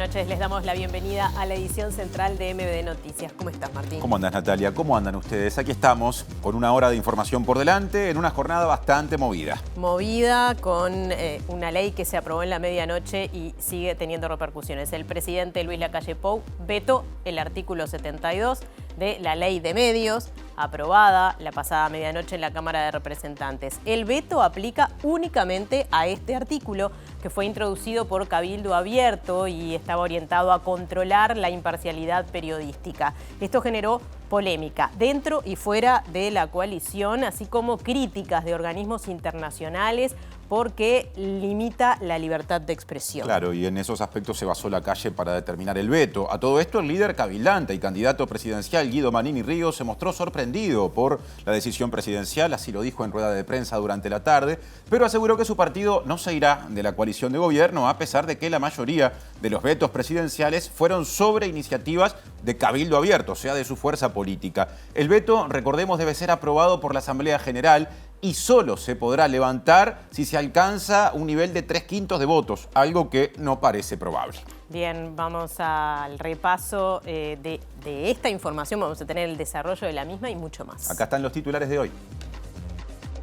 noches, les damos la bienvenida a la edición central de MBD Noticias. ¿Cómo estás, Martín? ¿Cómo andas, Natalia? ¿Cómo andan ustedes? Aquí estamos con una hora de información por delante en una jornada bastante movida. Movida con una ley que se aprobó en la medianoche y sigue teniendo repercusiones. El presidente Luis Lacalle Pou vetó el artículo 72 de la Ley de Medios, aprobada la pasada medianoche en la Cámara de Representantes. El veto aplica únicamente a este artículo, que fue introducido por Cabildo Abierto y estaba orientado a controlar la imparcialidad periodística. Esto generó polémica dentro y fuera de la coalición, así como críticas de organismos internacionales porque limita la libertad de expresión. Claro, y en esos aspectos se basó Lacalle para determinar el veto. A todo esto, el líder cabildante y candidato presidencial Guido Manini Ríos se mostró sorprendido por la decisión presidencial, así lo dijo en rueda de prensa durante la tarde, pero aseguró que su partido no se irá de la coalición de gobierno, a pesar de que la mayoría de los vetos presidenciales fueron sobre iniciativas de Cabildo Abierto, o sea, de su fuerza política. El veto, recordemos, debe ser aprobado por la Asamblea General y solo se podrá levantar si se alcanza un nivel de 3/5 de votos, algo que no parece probable. Bien, vamos al repaso de esta información, vamos a tener el desarrollo de la misma y mucho más. Acá están los titulares de hoy.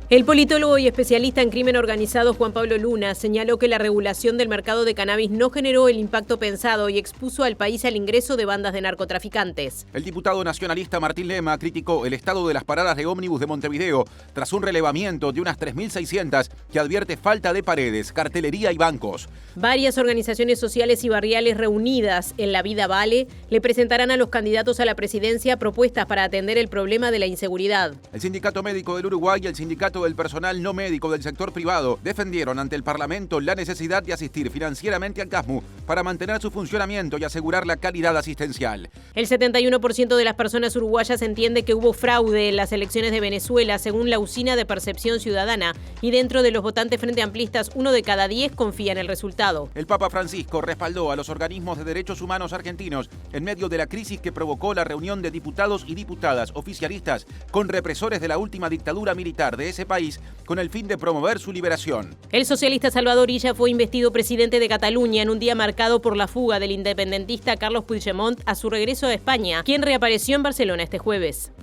El politólogo y especialista en crimen organizado Juan Pablo Luna señaló que la regulación del mercado de cannabis no generó el impacto pensado y expuso al país al ingreso de bandas de narcotraficantes. El diputado nacionalista Martín Lema criticó el estado de las paradas de ómnibus de Montevideo tras un relevamiento de unas 3.600 que advierte falta de paredes, cartelería y bancos. Varias organizaciones sociales y barriales reunidas en La Vida Vale le presentarán a los candidatos a la presidencia propuestas para atender el problema de la inseguridad. El Sindicato Médico del Uruguay y el Sindicato del Personal No Médico del sector privado defendieron ante el Parlamento la necesidad de asistir financieramente al CASMU para mantener su funcionamiento y asegurar la calidad asistencial. El 71% de las personas uruguayas entiende que hubo fraude en las elecciones de Venezuela, según la Usina de Percepción Ciudadana, y dentro de los votantes frente amplistas, 1 de cada 10 confía en el resultado. El Papa Francisco respaldó a los organismos de derechos humanos argentinos en medio de la crisis que provocó la reunión de diputados y diputadas oficialistas con represores de la última dictadura militar de ese país con el fin de promover su liberación. El socialista Salvador Illa fue investido presidente de Cataluña en un día marcado por la fuga del independentista Carlos Puigdemont a su regreso a España, quien reapareció en Barcelona este jueves.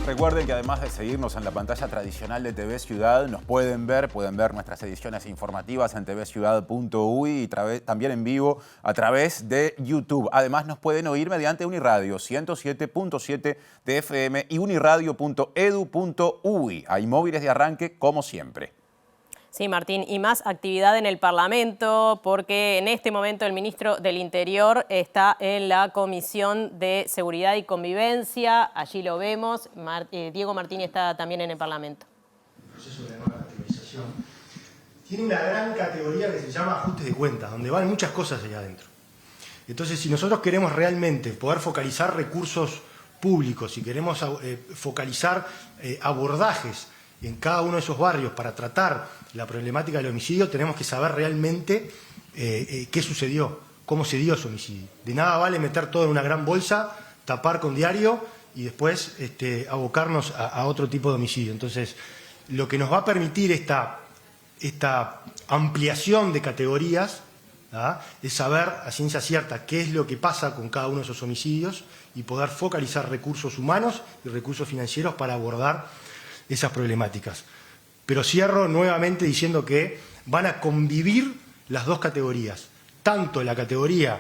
Recuerden que además de seguirnos en la pantalla tradicional de TV Ciudad, nos pueden ver nuestras ediciones informativas en tvciudad.uy y también en vivo a través de YouTube. Además nos pueden oír mediante Uniradio 107.7 de FM y uniradio.edu.uy. Hay móviles de arranque como siempre. Sí, Martín, y más actividad en el Parlamento porque en este momento el ministro del Interior está en la Comisión de Seguridad y Convivencia. Allí lo vemos. Diego Martín está también en el Parlamento. El proceso de la nueva categorización tiene una gran categoría que se llama ajustes de cuentas, donde van muchas cosas allá adentro. Entonces, si nosotros queremos realmente poder focalizar recursos públicos, si queremos focalizar abordajes en cada uno de esos barrios para tratar la problemática del homicidio, tenemos que saber realmente qué sucedió, cómo se dio ese homicidio. De nada vale meter todo en una gran bolsa, tapar con diario y después abocarnos a otro tipo de homicidio. Entonces, lo que nos va a permitir esta ampliación de categorías, ¿ah?, es saber a ciencia cierta qué es lo que pasa con cada uno de esos homicidios y poder focalizar recursos humanos y recursos financieros para abordar esas problemáticas. Pero cierro nuevamente diciendo que van a convivir las dos categorías, tanto la categoría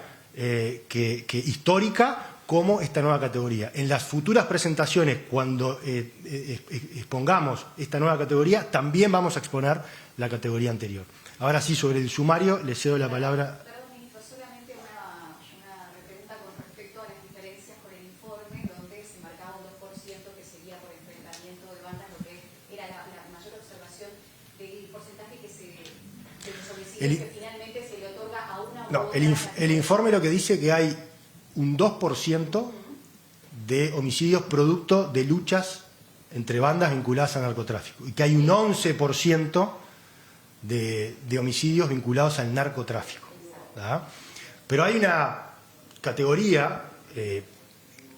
histórica como esta nueva categoría. En las futuras presentaciones, cuando expongamos esta nueva categoría, también vamos a exponer la categoría anterior. Ahora sí, sobre el sumario, le cedo la palabra. El informe lo que dice que hay un 2% de homicidios producto de luchas entre bandas vinculadas al narcotráfico y que hay un 11% de homicidios vinculados al narcotráfico, ¿verdad? Pero hay una categoría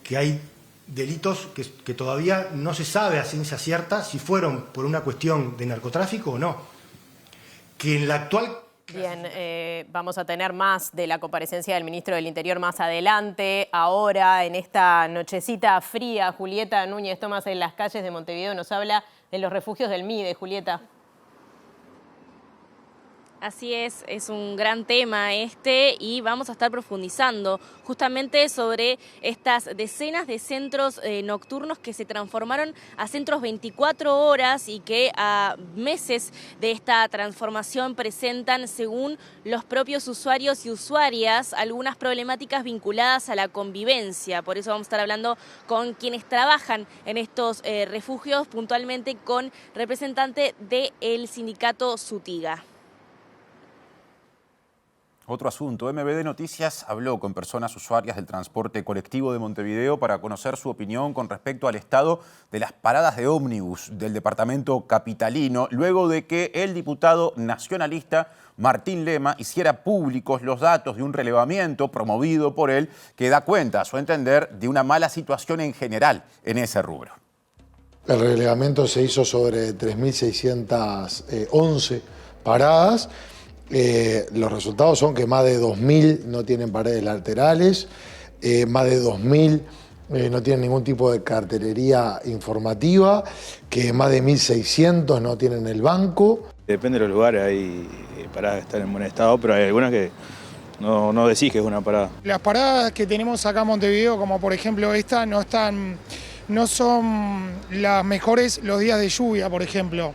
que hay delitos que todavía no se sabe a ciencia cierta si fueron por una cuestión de narcotráfico o no. Que en la actual... Bien, vamos a tener más de la comparecencia del ministro del Interior más adelante. Ahora, en esta nochecita fría, Julieta Núñez Tomás en las calles de Montevideo nos habla de los refugios del MIDE. Julieta. Así es un gran tema y vamos a estar profundizando justamente sobre estas decenas de centros nocturnos que se transformaron a centros 24 horas y que a meses de esta transformación presentan, según los propios usuarios y usuarias, algunas problemáticas vinculadas a la convivencia. Por eso vamos a estar hablando con quienes trabajan en estos refugios, puntualmente con representante del sindicato Sutiga. Otro asunto, MBD Noticias habló con personas usuarias del transporte colectivo de Montevideo para conocer su opinión con respecto al estado de las paradas de ómnibus del departamento capitalino, luego de que el diputado nacionalista Martín Lema hiciera públicos los datos de un relevamiento promovido por él que da cuenta, a su entender, de una mala situación en general en ese rubro. El relevamiento se hizo sobre 3.611 paradas. Los resultados son que más de 2.000 no tienen paredes laterales, más de 2.000 no tienen ningún tipo de cartelería informativa, que más de 1.600 no tienen el banco. Depende de los lugares, hay paradas que están en buen estado, pero hay algunas que no decís que es una parada. Las paradas que tenemos acá en Montevideo, como por ejemplo esta, no son las mejores los días de lluvia, por ejemplo.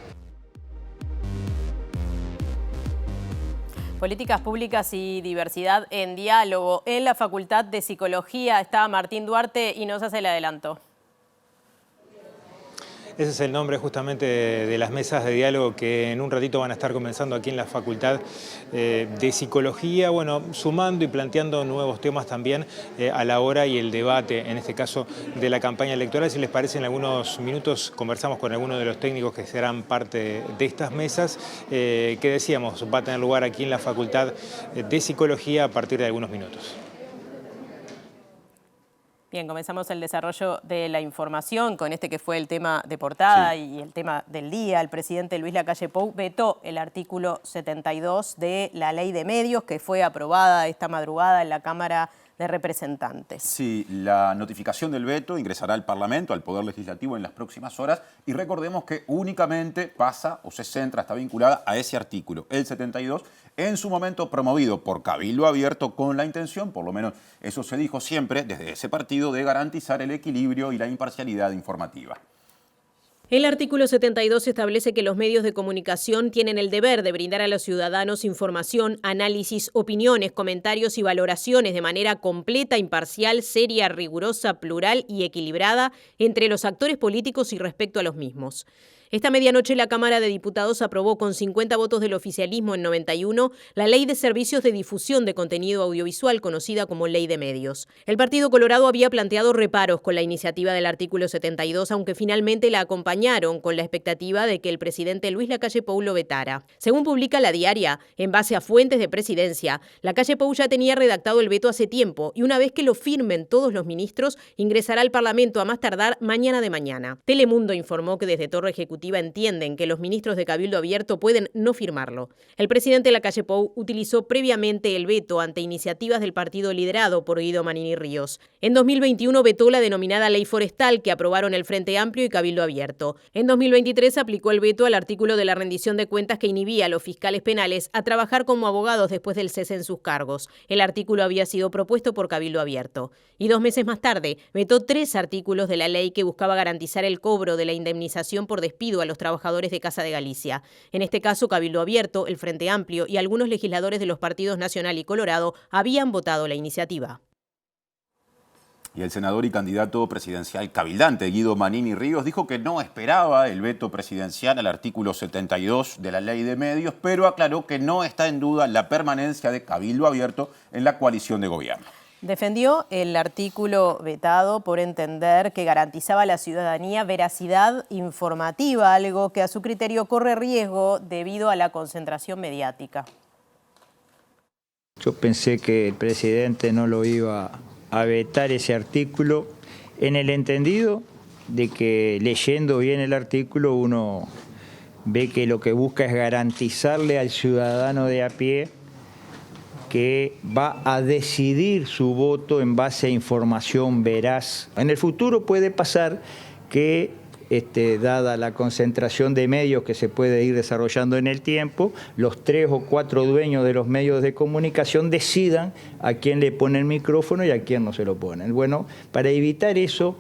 Políticas públicas y diversidad en diálogo. En la Facultad de Psicología está Martín Duarte y nos hace el adelanto. Ese es el nombre justamente de las mesas de diálogo que en un ratito van a estar comenzando aquí en la Facultad de Psicología, bueno, sumando y planteando nuevos temas también a la hora y el debate, en este caso, de la campaña electoral. Si les parece, en algunos minutos conversamos con algunos de los técnicos que serán parte de estas mesas, que decíamos, va a tener lugar aquí en la Facultad de Psicología a partir de algunos minutos. Bien, comenzamos el desarrollo de la información con este que fue el tema de portada y el tema del día. El presidente Luis Lacalle Pou vetó el artículo 72 de la Ley de Medios que fue aprobada esta madrugada en la Cámara de Representantes. Sí, la notificación del veto ingresará al Parlamento, al Poder Legislativo en las próximas horas y recordemos que únicamente pasa o se centra, está vinculada a ese artículo, el 72, en su momento promovido por Cabildo Abierto con la intención, por lo menos eso se dijo siempre desde ese partido, de garantizar el equilibrio y la imparcialidad informativa. El artículo 72 establece que los medios de comunicación tienen el deber de brindar a los ciudadanos información, análisis, opiniones, comentarios y valoraciones de manera completa, imparcial, seria, rigurosa, plural y equilibrada entre los actores políticos y respecto a los mismos. Esta medianoche la Cámara de Diputados aprobó con 50 votos del oficialismo en 91 la Ley de Servicios de Difusión de Contenido Audiovisual, conocida como Ley de Medios. El Partido Colorado había planteado reparos con la iniciativa del artículo 72, aunque finalmente la acompañaron con la expectativa de que el presidente Luis Lacalle Pou lo vetara. Según publica La Diaria, en base a fuentes de presidencia, Lacalle Pou ya tenía redactado el veto hace tiempo y una vez que lo firmen todos los ministros, ingresará al Parlamento a más tardar mañana de mañana. Telemundo informó que desde Torre Ejecutiva entienden que los ministros de Cabildo Abierto pueden no firmarlo. El presidente Lacalle Pou utilizó previamente el veto ante iniciativas del partido liderado por Guido Manini Ríos. En 2021 vetó la denominada Ley Forestal que aprobaron el Frente Amplio y Cabildo Abierto. En 2023 aplicó el veto al artículo de la rendición de cuentas que inhibía a los fiscales penales a trabajar como abogados después del cese en sus cargos. El artículo había sido propuesto por Cabildo Abierto. Y 2 meses más tarde vetó 3 artículos de la ley que buscaba garantizar el cobro de la indemnización por despido a los trabajadores de Casa de Galicia. En este caso, Cabildo Abierto, el Frente Amplio y algunos legisladores de los partidos Nacional y Colorado habían votado la iniciativa. Y el senador y candidato presidencial cabildante Guido Manini Ríos dijo que no esperaba el veto presidencial al artículo 72 de la Ley de Medios, pero aclaró que no está en duda la permanencia de Cabildo Abierto en la coalición de gobierno. Defendió el artículo vetado por entender que garantizaba a la ciudadanía veracidad informativa, algo que a su criterio corre riesgo debido a la concentración mediática. Yo pensé que el presidente no lo iba a vetar ese artículo en el entendido de que leyendo bien el artículo uno ve que lo que busca es garantizarle al ciudadano de a pie que va a decidir su voto en base a información veraz. En el futuro puede pasar que, dada la concentración de medios que se puede ir desarrollando en el tiempo, los 3 o 4 dueños de los medios de comunicación decidan a quién le pone el micrófono y a quién no se lo ponen. Bueno, para evitar eso,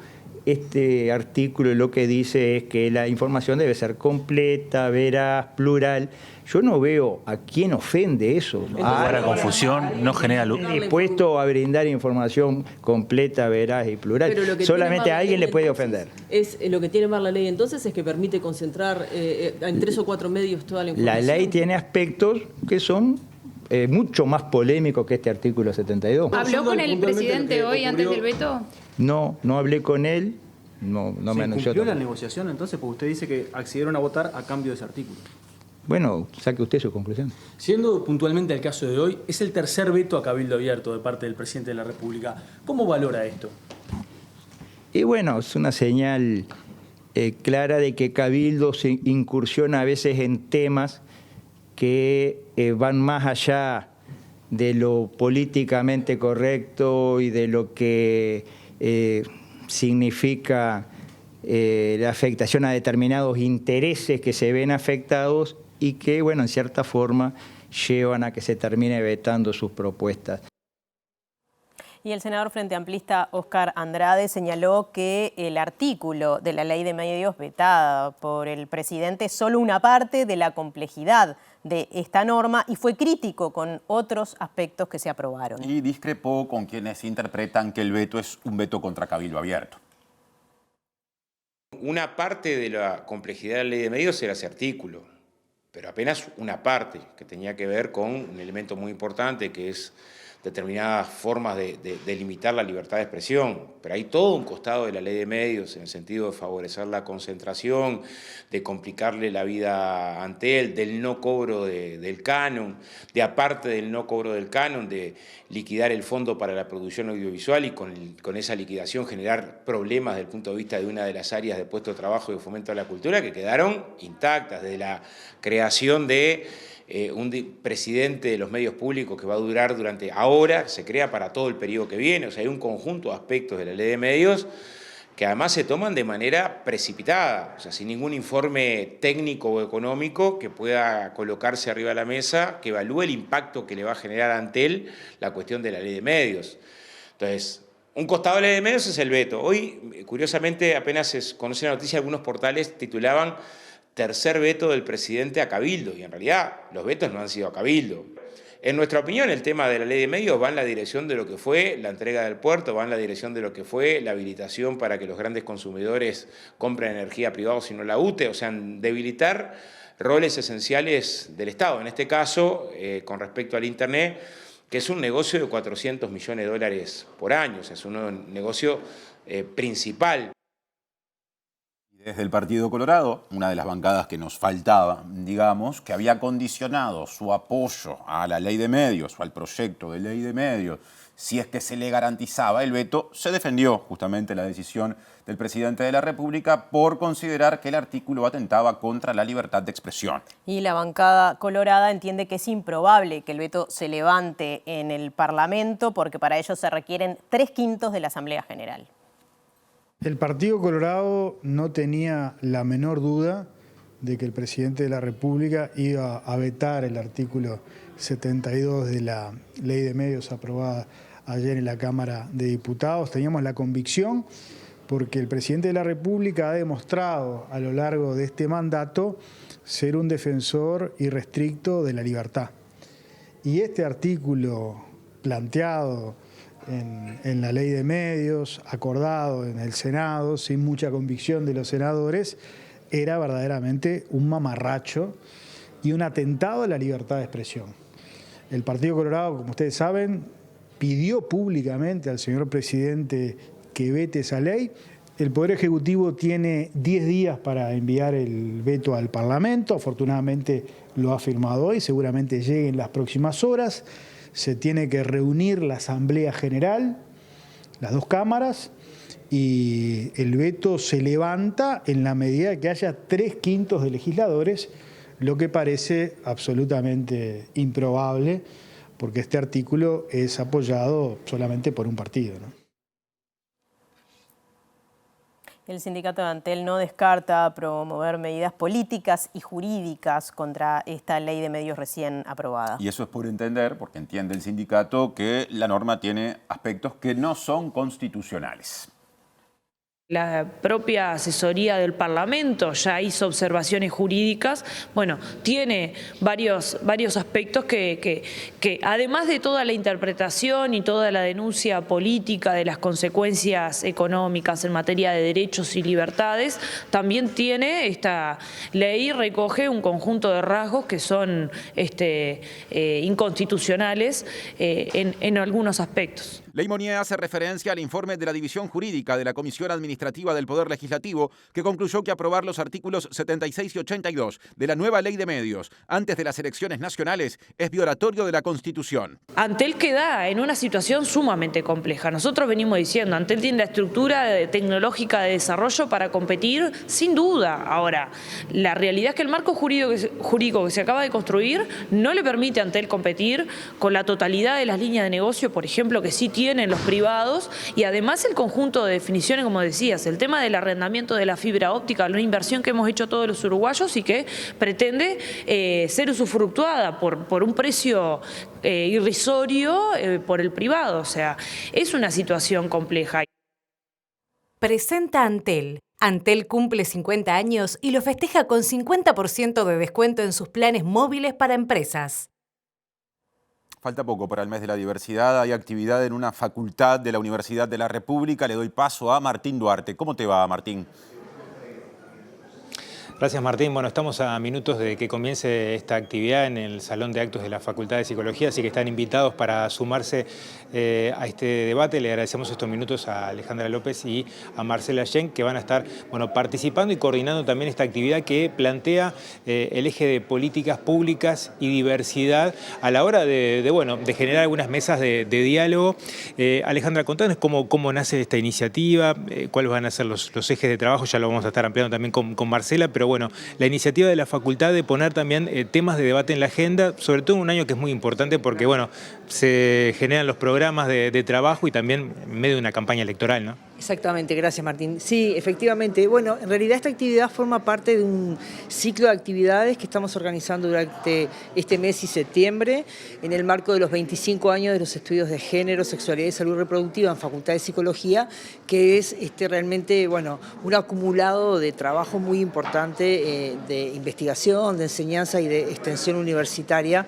este artículo lo que dice es que la información debe ser completa, veraz, plural. Yo no veo a quién ofende eso. Para confusión, no genera luz. Dispuesto a brindar información completa, veraz y plural. Solamente a alguien le puede ofender. Lo que tiene mal la ley entonces es que permite concentrar en 3 o 4 medios toda la información. La ley tiene aspectos que son mucho más polémicos que este artículo 72. ¿Habló con el presidente hoy antes del veto? No hablé con él, no me anunció. ¿Se cumplió la negociación entonces? Porque usted dice que accedieron a votar a cambio de ese artículo. Bueno, saque usted su conclusión. Siendo puntualmente el caso de hoy, es el tercer veto a Cabildo Abierto de parte del presidente de la República. ¿Cómo valora esto? Y bueno, es una señal clara de que Cabildo se incursiona a veces en temas que van más allá de lo políticamente correcto y de lo que significa la afectación a determinados intereses que se ven afectados y que, bueno, en cierta forma llevan a que se termine vetando sus propuestas. Y el senador Frente Amplista Óscar Andrade señaló que el artículo de la ley de medios vetada por el presidente es solo una parte de la complejidad de esta norma y fue crítico con otros aspectos que se aprobaron. Y discrepó con quienes interpretan que el veto es un veto contra Cabildo Abierto. Una parte de la complejidad de la ley de medios era ese artículo, pero apenas una parte que tenía que ver con un elemento muy importante que es determinadas formas de limitar la libertad de expresión, pero hay todo un costado de la ley de medios en el sentido de favorecer la concentración, de complicarle la vida ante él, del no cobro del canon, de aparte del no cobro del canon, de liquidar el fondo para la producción audiovisual y con esa liquidación generar problemas desde el punto de vista de una de las áreas de puesto de trabajo y de fomento de la cultura que quedaron intactas, desde la creación de un presidente de los medios públicos que va a durar ahora, se crea para todo el periodo que viene, o sea, hay un conjunto de aspectos de la ley de medios que además se toman de manera precipitada, o sea, sin ningún informe técnico o económico que pueda colocarse arriba de la mesa, que evalúe el impacto que le va a generar ante él la cuestión de la ley de medios. Entonces, un costado de la ley de medios es el veto. Hoy, curiosamente, apenas conocí la noticia, algunos portales titulaban tercer veto del presidente a Cabildo, y en realidad los vetos no han sido a Cabildo. En nuestra opinión, el tema de la ley de medios va en la dirección de lo que fue la entrega del puerto, va en la dirección de lo que fue la habilitación para que los grandes consumidores compren energía privada si no la UTE, o sea, debilitar roles esenciales del Estado. En este caso, con respecto al Internet, que es un negocio de 400 millones de dólares por año, o sea, es un negocio principal. Desde el Partido Colorado, una de las bancadas que nos faltaba, digamos, que había condicionado su apoyo a la ley de medios o al proyecto de ley de medios, si es que se le garantizaba el veto, se defendió justamente la decisión del presidente de la República por considerar que el artículo atentaba contra la libertad de expresión. Y la bancada colorada entiende que es improbable que el veto se levante en el Parlamento porque para ello se requieren 3/5 de la Asamblea General. El Partido Colorado no tenía la menor duda de que el presidente de la República iba a vetar el artículo 72 de la Ley de Medios aprobada ayer en la Cámara de Diputados. Teníamos la convicción porque el presidente de la República ha demostrado a lo largo de este mandato ser un defensor irrestricto de la libertad. Y este artículo planteado en la ley de medios, acordado en el Senado, sin mucha convicción de los senadores, era verdaderamente un mamarracho y un atentado a la libertad de expresión. El Partido Colorado, como ustedes saben, pidió públicamente al señor presidente que vete esa ley. El Poder Ejecutivo tiene 10 días para enviar el veto al Parlamento, afortunadamente lo ha firmado hoy, seguramente llegue en las próximas horas. Se tiene que reunir la Asamblea General, las dos cámaras, y el veto se levanta en la medida que haya 3/5 de legisladores, lo que parece absolutamente improbable, porque este artículo es apoyado solamente por un partido, ¿no? El sindicato de Antel no descarta promover medidas políticas y jurídicas contra esta ley de medios recién aprobada. Y eso es por entender, porque entiende el sindicato que la norma tiene aspectos que no son constitucionales. La propia asesoría del Parlamento ya hizo observaciones jurídicas, bueno, tiene varios aspectos que además de toda la interpretación y toda la denuncia política de las consecuencias económicas en materia de derechos y libertades, también tiene esta ley, recoge un conjunto de rasgos que son inconstitucionales en algunos aspectos. Leymonier hace referencia al informe de la División Jurídica de la Comisión Administrativa del Poder Legislativo, que concluyó que aprobar los artículos 76 y 82 de la nueva Ley de Medios antes de las elecciones nacionales es violatorio de la Constitución. Antel queda en una situación sumamente compleja. Nosotros venimos diciendo, Antel tiene la estructura tecnológica de desarrollo para competir, sin duda. Ahora, la realidad es que el marco jurídico que se acaba de construir no le permite a Antel competir con la totalidad de las líneas de negocio, por ejemplo, que sí tienen los privados, y además el conjunto de definiciones, como decías, el tema del arrendamiento de la fibra óptica, una inversión que hemos hecho todos los uruguayos y que pretende ser usufructuada por un precio irrisorio por el privado. O sea, es una situación compleja. Presenta Antel. Antel cumple 50 años y lo festeja con 50% de descuento en sus planes móviles para empresas. Falta poco para el mes de la diversidad. Hay actividad en una facultad de la Universidad de la República. Le doy paso a Martín Duarte. ¿Cómo te va, Martín? Gracias, Martín. Bueno, estamos a minutos de que comience esta actividad en el Salón de Actos de la Facultad de Psicología, así que están invitados para sumarse a este debate. Le agradecemos estos minutos a Alejandra López y a Marcela Yen, que van a estar participando y coordinando también esta actividad que plantea el eje de políticas públicas y diversidad a la hora de generar algunas mesas de diálogo. Alejandra, contanos cómo nace esta iniciativa, cuáles van a ser los ejes de trabajo. Ya lo vamos a estar ampliando también con Marcela, pero bueno, la iniciativa de la facultad de poner también temas de debate en la agenda, sobre todo en un año que es muy importante porque, bueno, se generan los programas de trabajo y también en medio de una campaña electoral, ¿no? Exactamente, gracias Martín. Sí, efectivamente. Bueno, en realidad esta actividad forma parte de un ciclo de actividades que estamos organizando durante este mes y septiembre en el marco de los 25 años de los estudios de género, sexualidad y salud reproductiva en Facultad de Psicología, que es realmente un acumulado de trabajo muy importante de investigación, de enseñanza y de extensión universitaria.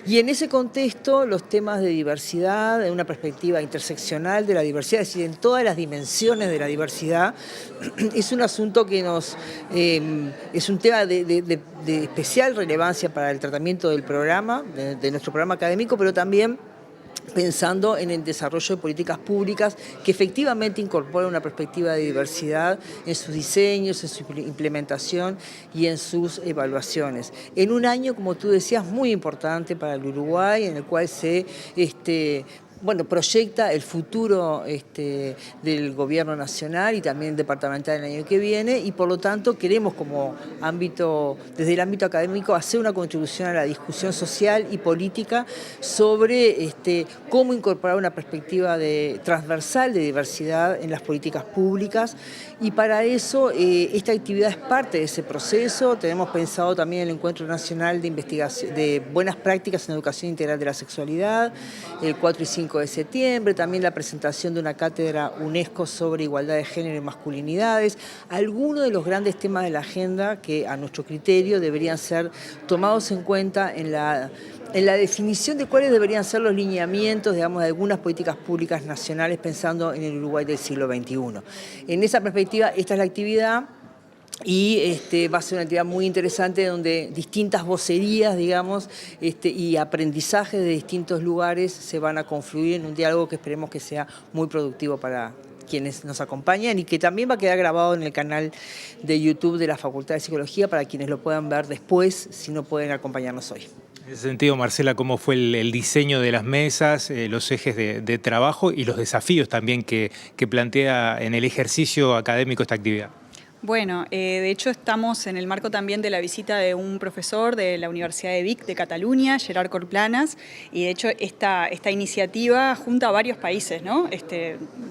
Y en ese contexto los temas de diversidad, de una perspectiva interseccional de la diversidad, es decir, en todas las dimensiones de la diversidad, es un asunto que es un tema de especial relevancia para el tratamiento del programa, de nuestro programa académico, pero también pensando en el desarrollo de políticas públicas que efectivamente incorporen una perspectiva de diversidad en sus diseños, en su implementación y en sus evaluaciones. En un año, como tú decías, muy importante para el Uruguay, en el cual se proyecta el futuro del gobierno nacional y también departamental el año que viene, y por lo tanto queremos como ámbito, desde el ámbito académico, hacer una contribución a la discusión social y política sobre cómo incorporar una perspectiva transversal de diversidad en las políticas públicas, y para eso esta actividad es parte de ese proceso. Tenemos pensado también el Encuentro Nacional de Investigación de Buenas Prácticas en Educación Integral de la Sexualidad, el 4 y 5 de septiembre, también la presentación de una cátedra UNESCO sobre igualdad de género y masculinidades, algunos de los grandes temas de la agenda que a nuestro criterio deberían ser tomados en cuenta en la definición de cuáles deberían ser los lineamientos, digamos, de algunas políticas públicas nacionales pensando en el Uruguay del siglo XXI. En esa perspectiva, esta es la actividad. Y va a ser una actividad muy interesante donde distintas vocerías, digamos, y aprendizajes de distintos lugares se van a confluir en un diálogo que esperemos que sea muy productivo para quienes nos acompañan y que también va a quedar grabado en el canal de YouTube de la Facultad de Psicología para quienes lo puedan ver después si no pueden acompañarnos hoy. En ese sentido, Marcela, ¿cómo fue el diseño de las mesas, los ejes de trabajo y los desafíos también que plantea en el ejercicio académico esta actividad? Bueno, de hecho estamos en el marco también de la visita de un profesor de la Universidad de Vic de Cataluña, Gerard Corplanas, y de hecho esta iniciativa junta a varios países, ¿no?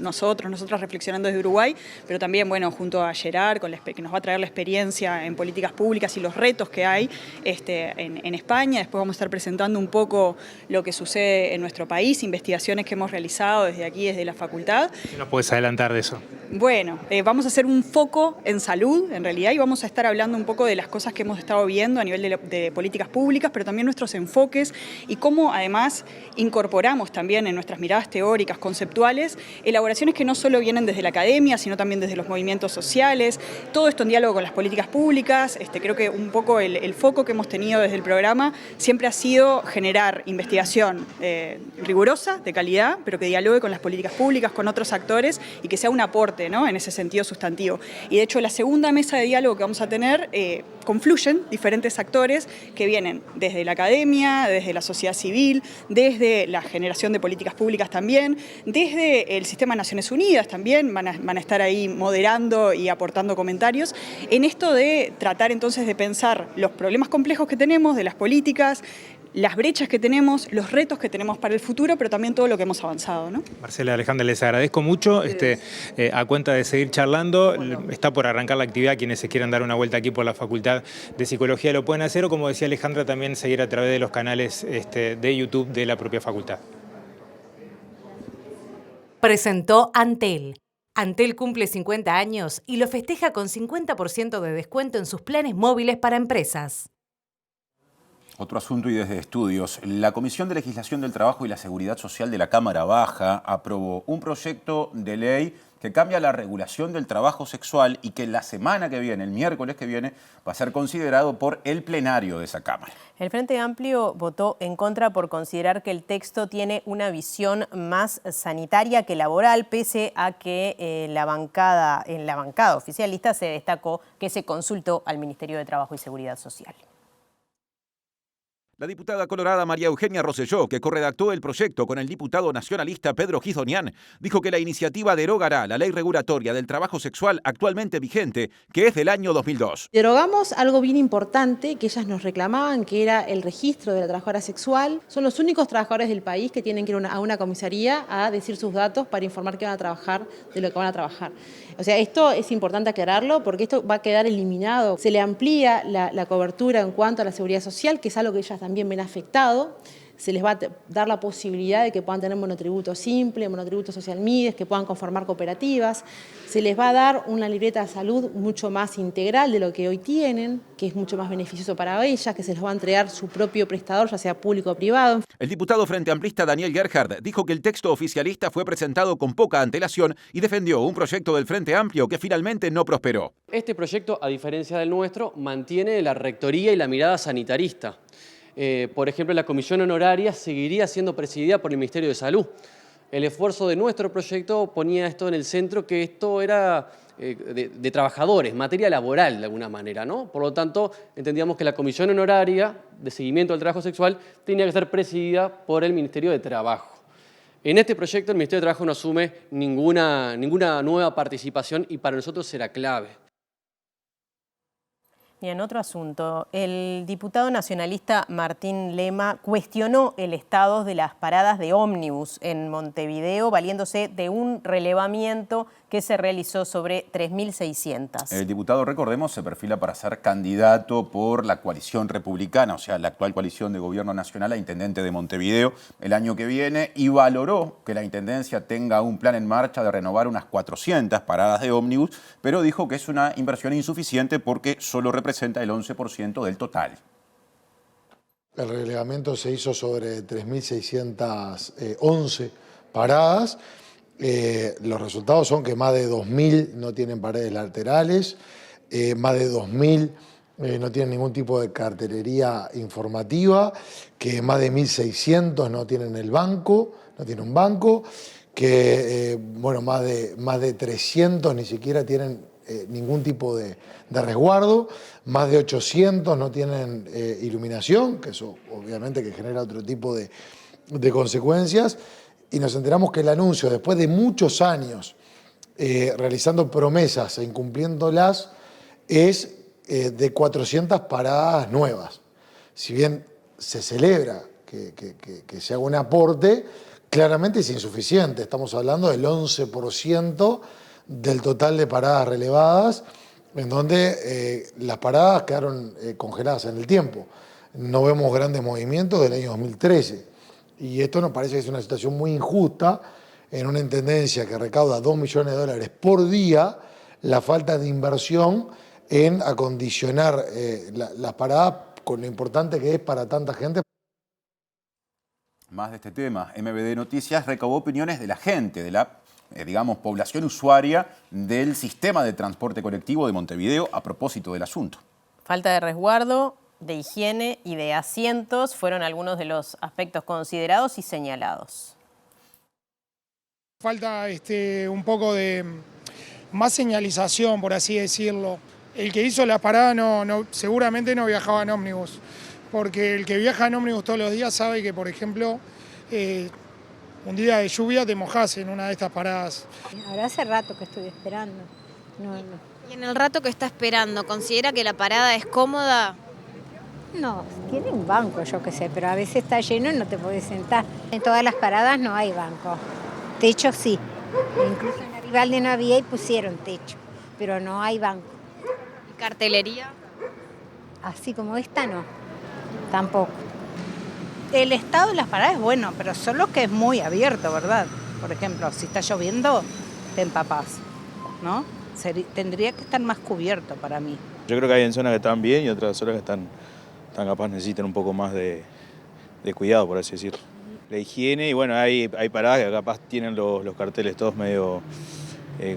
Nosotras reflexionando desde Uruguay, pero también, bueno, junto a Gerard, que nos va a traer la experiencia en políticas públicas y los retos que hay en España. Después vamos a estar presentando un poco lo que sucede en nuestro país, investigaciones que hemos realizado desde aquí, desde la facultad. ¿Qué nos puedes adelantar de eso? Bueno, vamos a hacer un foco en salud, en realidad, y vamos a estar hablando un poco de las cosas que hemos estado viendo a nivel de políticas públicas, pero también nuestros enfoques y cómo además incorporamos también en nuestras miradas teóricas, conceptuales, elaboraciones que no solo vienen desde la academia, sino también desde los movimientos sociales, todo esto en diálogo con las políticas públicas. Creo que un poco el foco que hemos tenido desde el programa siempre ha sido generar investigación rigurosa, de calidad, pero que dialogue con las políticas públicas, con otros actores y que sea un aporte, ¿no?, en ese sentido sustantivo. Y de hecho la segunda mesa de diálogo que vamos a tener confluyen diferentes actores que vienen desde la academia, desde la sociedad civil, desde la generación de políticas públicas también, desde el sistema de Naciones Unidas también, van a estar ahí moderando y aportando comentarios en esto de tratar entonces de pensar los problemas complejos que tenemos de las políticas, las brechas que tenemos, los retos que tenemos para el futuro, pero también todo lo que hemos avanzado, ¿no? Marcela, Alejandra, les agradezco mucho. A cuenta de seguir charlando, está por arrancar la actividad. Quienes se quieran dar una vuelta aquí por la Facultad de Psicología lo pueden hacer, o como decía Alejandra, también seguir a través de los canales de YouTube de la propia facultad. Presentó Antel. Antel cumple 50 años y lo festeja con 50% de descuento en sus planes móviles para empresas. Otro asunto y desde estudios. La Comisión de Legislación del Trabajo y la Seguridad Social de la Cámara Baja aprobó un proyecto de ley que cambia la regulación del trabajo sexual y que la semana que viene, el miércoles que viene, va a ser considerado por el plenario de esa Cámara. El Frente Amplio votó en contra por considerar que el texto tiene una visión más sanitaria que laboral, pese a que en la bancada oficialista se destacó que se consultó al Ministerio de Trabajo y Seguridad Social. La diputada colorada María Eugenia Rosselló, que corredactó el proyecto con el diputado nacionalista Pedro Gizonián, dijo que la iniciativa derogará la ley regulatoria del trabajo sexual actualmente vigente, que es del año 2002. Derogamos algo bien importante que ellas nos reclamaban, que era el registro de la trabajadora sexual. Son los únicos trabajadores del país que tienen que ir a una comisaría a decir sus datos para informar que van a trabajar, de lo que van a trabajar. O sea, esto es importante aclararlo porque esto va a quedar eliminado. Se le amplía la cobertura en cuanto a la seguridad social, que es algo que ellas también ven afectado. Se les va a dar la posibilidad de que puedan tener monotributo simple, monotributo social MIDES, que puedan conformar cooperativas. Se les va a dar una libreta de salud mucho más integral de lo que hoy tienen, que es mucho más beneficioso para ellas, que se les va a entregar su propio prestador, ya sea público o privado. El diputado frente amplista Daniel Gerhard dijo que el texto oficialista fue presentado con poca antelación y defendió un proyecto del Frente Amplio que finalmente no prosperó. Este proyecto, a diferencia del nuestro, mantiene la rectoría y la mirada sanitarista. Por ejemplo, la comisión honoraria seguiría siendo presidida por el Ministerio de Salud. El esfuerzo de nuestro proyecto ponía esto en el centro, que esto era de trabajadores, materia laboral de alguna manera, ¿no? Por lo tanto, entendíamos que la comisión honoraria de seguimiento del trabajo sexual tenía que ser presidida por el Ministerio de Trabajo. En este proyecto el Ministerio de Trabajo no asume ninguna nueva participación y para nosotros será clave. Y en otro asunto, el diputado nacionalista Martín Lema cuestionó el estado de las paradas de ómnibus en Montevideo, valiéndose de un relevamiento que se realizó sobre 3.600. El diputado, recordemos, se perfila para ser candidato por la coalición republicana, o sea, la actual coalición de gobierno nacional a intendente de Montevideo el año que viene, y valoró que la intendencia tenga un plan en marcha de renovar unas 400 paradas de ómnibus, pero dijo que es una inversión insuficiente porque solo representa el 11% del total. El reglamento se hizo sobre 3.611 paradas. Los resultados son que más de 2.000 no tienen paredes laterales, más de 2.000 no tienen ningún tipo de cartelería informativa, que más de 1.600 no tienen el banco, no tienen un banco, que bueno, más de 300 ni siquiera tienen ningún tipo de resguardo, más de 800 no tienen iluminación, que eso obviamente que genera otro tipo de consecuencias, y nos enteramos que el anuncio, después de muchos años realizando promesas e incumpliéndolas, es de 400 paradas nuevas. Si bien se celebra que se haga un aporte, claramente es insuficiente. Estamos hablando del 11% del total de paradas relevadas, en donde las paradas quedaron congeladas en el tiempo. No vemos grandes movimientos del año 2013. Y esto nos parece que es una situación muy injusta en una intendencia que recauda $2 millones por día, la falta de inversión en acondicionar las paradas con lo importante que es para tanta gente. Más de este tema, MBD Noticias recabó opiniones de la gente, de la, digamos, población usuaria del sistema de transporte colectivo de Montevideo a propósito del asunto. Falta de resguardo, de higiene y de asientos fueron algunos de los aspectos considerados y señalados. Falta un poco de más señalización, por así decirlo. El que hizo la parada seguramente no viajaba en ómnibus, porque el que viaja en ómnibus todos los días sabe que, por ejemplo, un día de lluvia te mojás en una de estas paradas. Ahora hace rato que estoy esperando. No. Y en el rato que está esperando, ¿considera que la parada es cómoda? No, quiere un banco, yo qué sé, pero a veces está lleno y no te podés sentar. En todas las paradas no hay banco. Techo sí. Incluso en Garibaldi no había y pusieron techo, pero no hay banco. ¿Y cartelería? Así como esta no, tampoco. El estado de las paradas es bueno, pero solo que es muy abierto, ¿verdad? Por ejemplo, si está lloviendo, te empapás, ¿no? Tendría que estar más cubierto para mí. Yo creo que hay en zonas que están bien y otras zonas que están capaz necesitan un poco más de cuidado, por así decirlo. La higiene, y bueno, hay paradas que capaz tienen los carteles todos medio,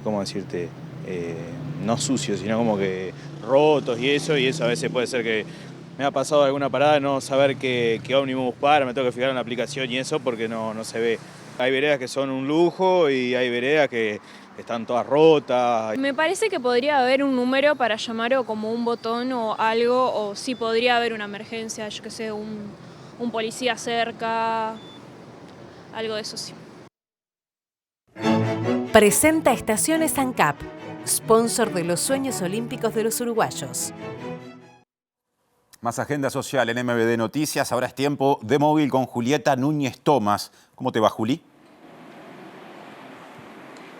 ¿cómo decirte? No sucios, sino como que rotos y eso a veces puede ser que me ha pasado alguna parada no saber qué ómnibus para, me tengo que fijar en la aplicación y eso porque no se ve. Hay veredas que son un lujo y hay veredas que están todas rotas. Me parece que podría haber un número para llamar o como un botón o algo, o sí podría haber una emergencia, yo qué sé, un policía cerca, algo de eso sí. Presenta Estaciones ANCAP, sponsor de los sueños olímpicos de los uruguayos. Más agenda social en MBD Noticias. Ahora es tiempo de móvil con Julieta Núñez Tomás. ¿Cómo te va, Juli?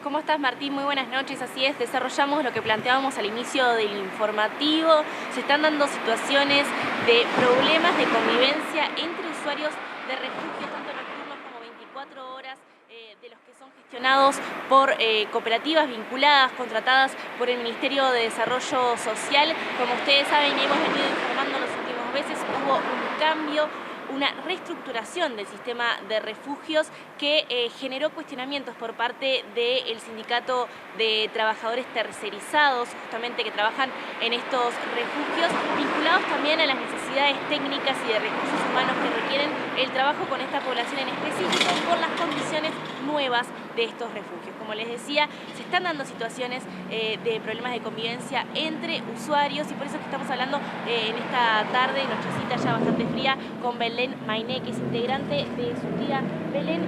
¿Cómo estás, Martín? Muy buenas noches. Así es, desarrollamos lo que planteábamos al inicio del informativo. Se están dando situaciones de problemas de convivencia entre usuarios de refugios, tanto nocturnos como 24 horas, de los que son gestionados por cooperativas vinculadas, contratadas por el Ministerio de Desarrollo Social. Como ustedes saben y hemos venido informando en los últimos meses, hubo un cambio, una reestructuración del sistema de refugios que generó cuestionamientos por parte del Sindicato de Trabajadores Tercerizados, justamente que trabajan en estos refugios, vinculados también a las necesidades técnicas y de recursos humanos que requieren el trabajo con esta población en específico por las condiciones nuevas de estos refugios. Como les decía, se están dando situaciones de problemas de convivencia entre usuarios y por eso es que estamos hablando en esta tarde, en nuestra cita ya bastante fría, con Belén Mainé, que es integrante de SUTIA. Belén,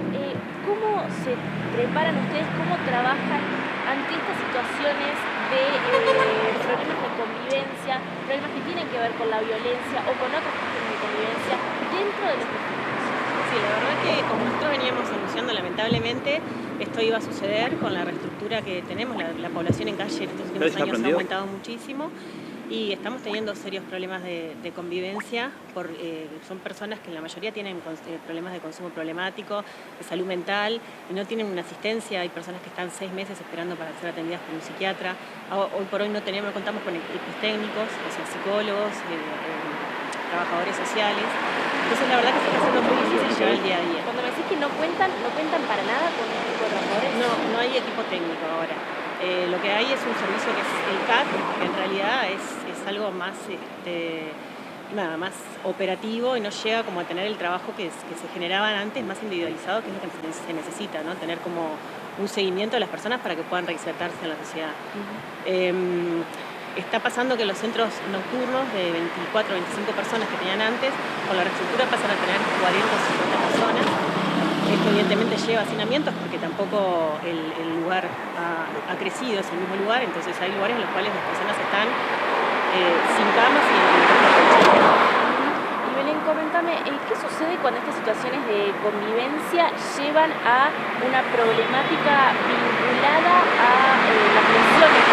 ¿cómo se preparan ustedes, cómo trabajan ante estas situaciones de problemas de convivencia, problemas que tienen que ver con la violencia o con otras cuestiones de convivencia dentro de los refugios? Sí, la verdad que como nosotros veníamos anunciando, lamentablemente esto iba a suceder con la reestructura que tenemos. La población en calle en estos últimos años ha aumentado muchísimo y estamos teniendo serios problemas de convivencia. Son personas que en la mayoría tienen problemas de consumo problemático, de salud mental y no tienen una asistencia. Hay personas que están 6 meses esperando para ser atendidas por un psiquiatra. Hoy por hoy no contamos con equipos técnicos, o sea, psicólogos, trabajadores sociales. Entonces la verdad que se está haciendo muy difícil llevar el día a día. Cuando me decís que no cuentan para nada con un equipo de trabajadores. No hay equipo técnico ahora. Lo que hay es un servicio que es el CAT, que en realidad es algo más, más operativo y no llega como a tener el trabajo que se generaban antes, más individualizado, que es lo que se necesita, ¿no? Tener como un seguimiento de las personas para que puedan reinsertarse en la sociedad. Está pasando que los centros nocturnos de 24 o 25 personas que tenían antes, con la reestructura pasan a tener 40 o 50 personas. Esto evidentemente lleva hacinamientos porque tampoco el lugar ha crecido, es el mismo lugar, entonces hay lugares en los cuales las personas están sin camas y Y Belén, coméntame, ¿qué sucede cuando estas situaciones de convivencia llevan a una problemática vinculada a las lesiones?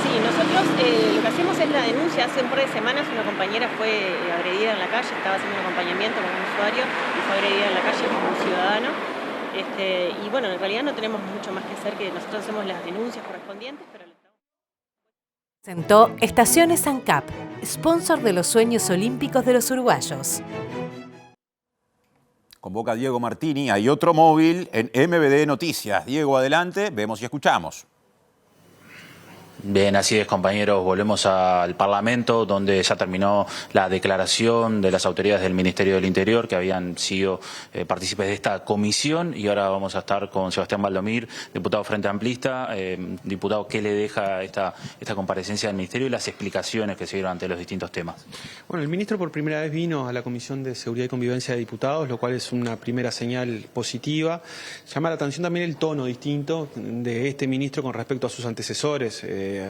Sí, nosotros lo que hacemos es la denuncia. Hace un par de semanas una compañera fue agredida en la calle, estaba haciendo un acompañamiento con un usuario y fue agredida en la calle como un ciudadano. Y bueno, en realidad no tenemos mucho más que hacer, que nosotros hacemos las denuncias correspondientes, pero... Presentó Estaciones ANCAP, sponsor de los sueños olímpicos de los uruguayos. Convoca Diego Martini, hay otro móvil en MBD Noticias. Diego, adelante, vemos y escuchamos. Bien, así es, compañeros. Volvemos al Parlamento, donde ya terminó la declaración de las autoridades del Ministerio del Interior que habían sido partícipes de esta comisión, y ahora vamos a estar con Sebastián Valdomir, diputado Frente Amplista. Diputado, ¿qué le deja esta comparecencia del Ministerio y las explicaciones que se dieron ante los distintos temas? Bueno, el ministro por primera vez vino a la Comisión de Seguridad y Convivencia de Diputados, lo cual es una primera señal positiva. Llama la atención también el tono distinto de este ministro con respecto a sus antecesores.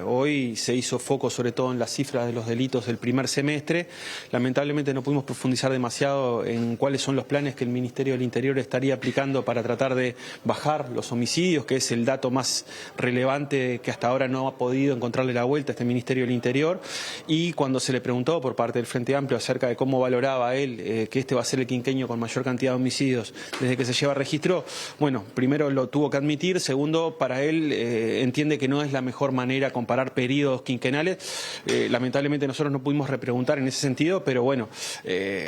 Hoy se hizo foco sobre todo en las cifras de los delitos del primer semestre. Lamentablemente no pudimos profundizar demasiado en cuáles son los planes que el Ministerio del Interior estaría aplicando para tratar de bajar los homicidios, que es el dato más relevante que hasta ahora no ha podido encontrarle la vuelta a este Ministerio del Interior. Y cuando se le preguntó por parte del Frente Amplio acerca de cómo valoraba él que este va a ser el quinquenio con mayor cantidad de homicidios desde que se lleva registro, bueno, primero lo tuvo que admitir, segundo, para él entiende que no es la mejor manera comparar periodos quinquenales. Lamentablemente nosotros no pudimos repreguntar en ese sentido, pero bueno,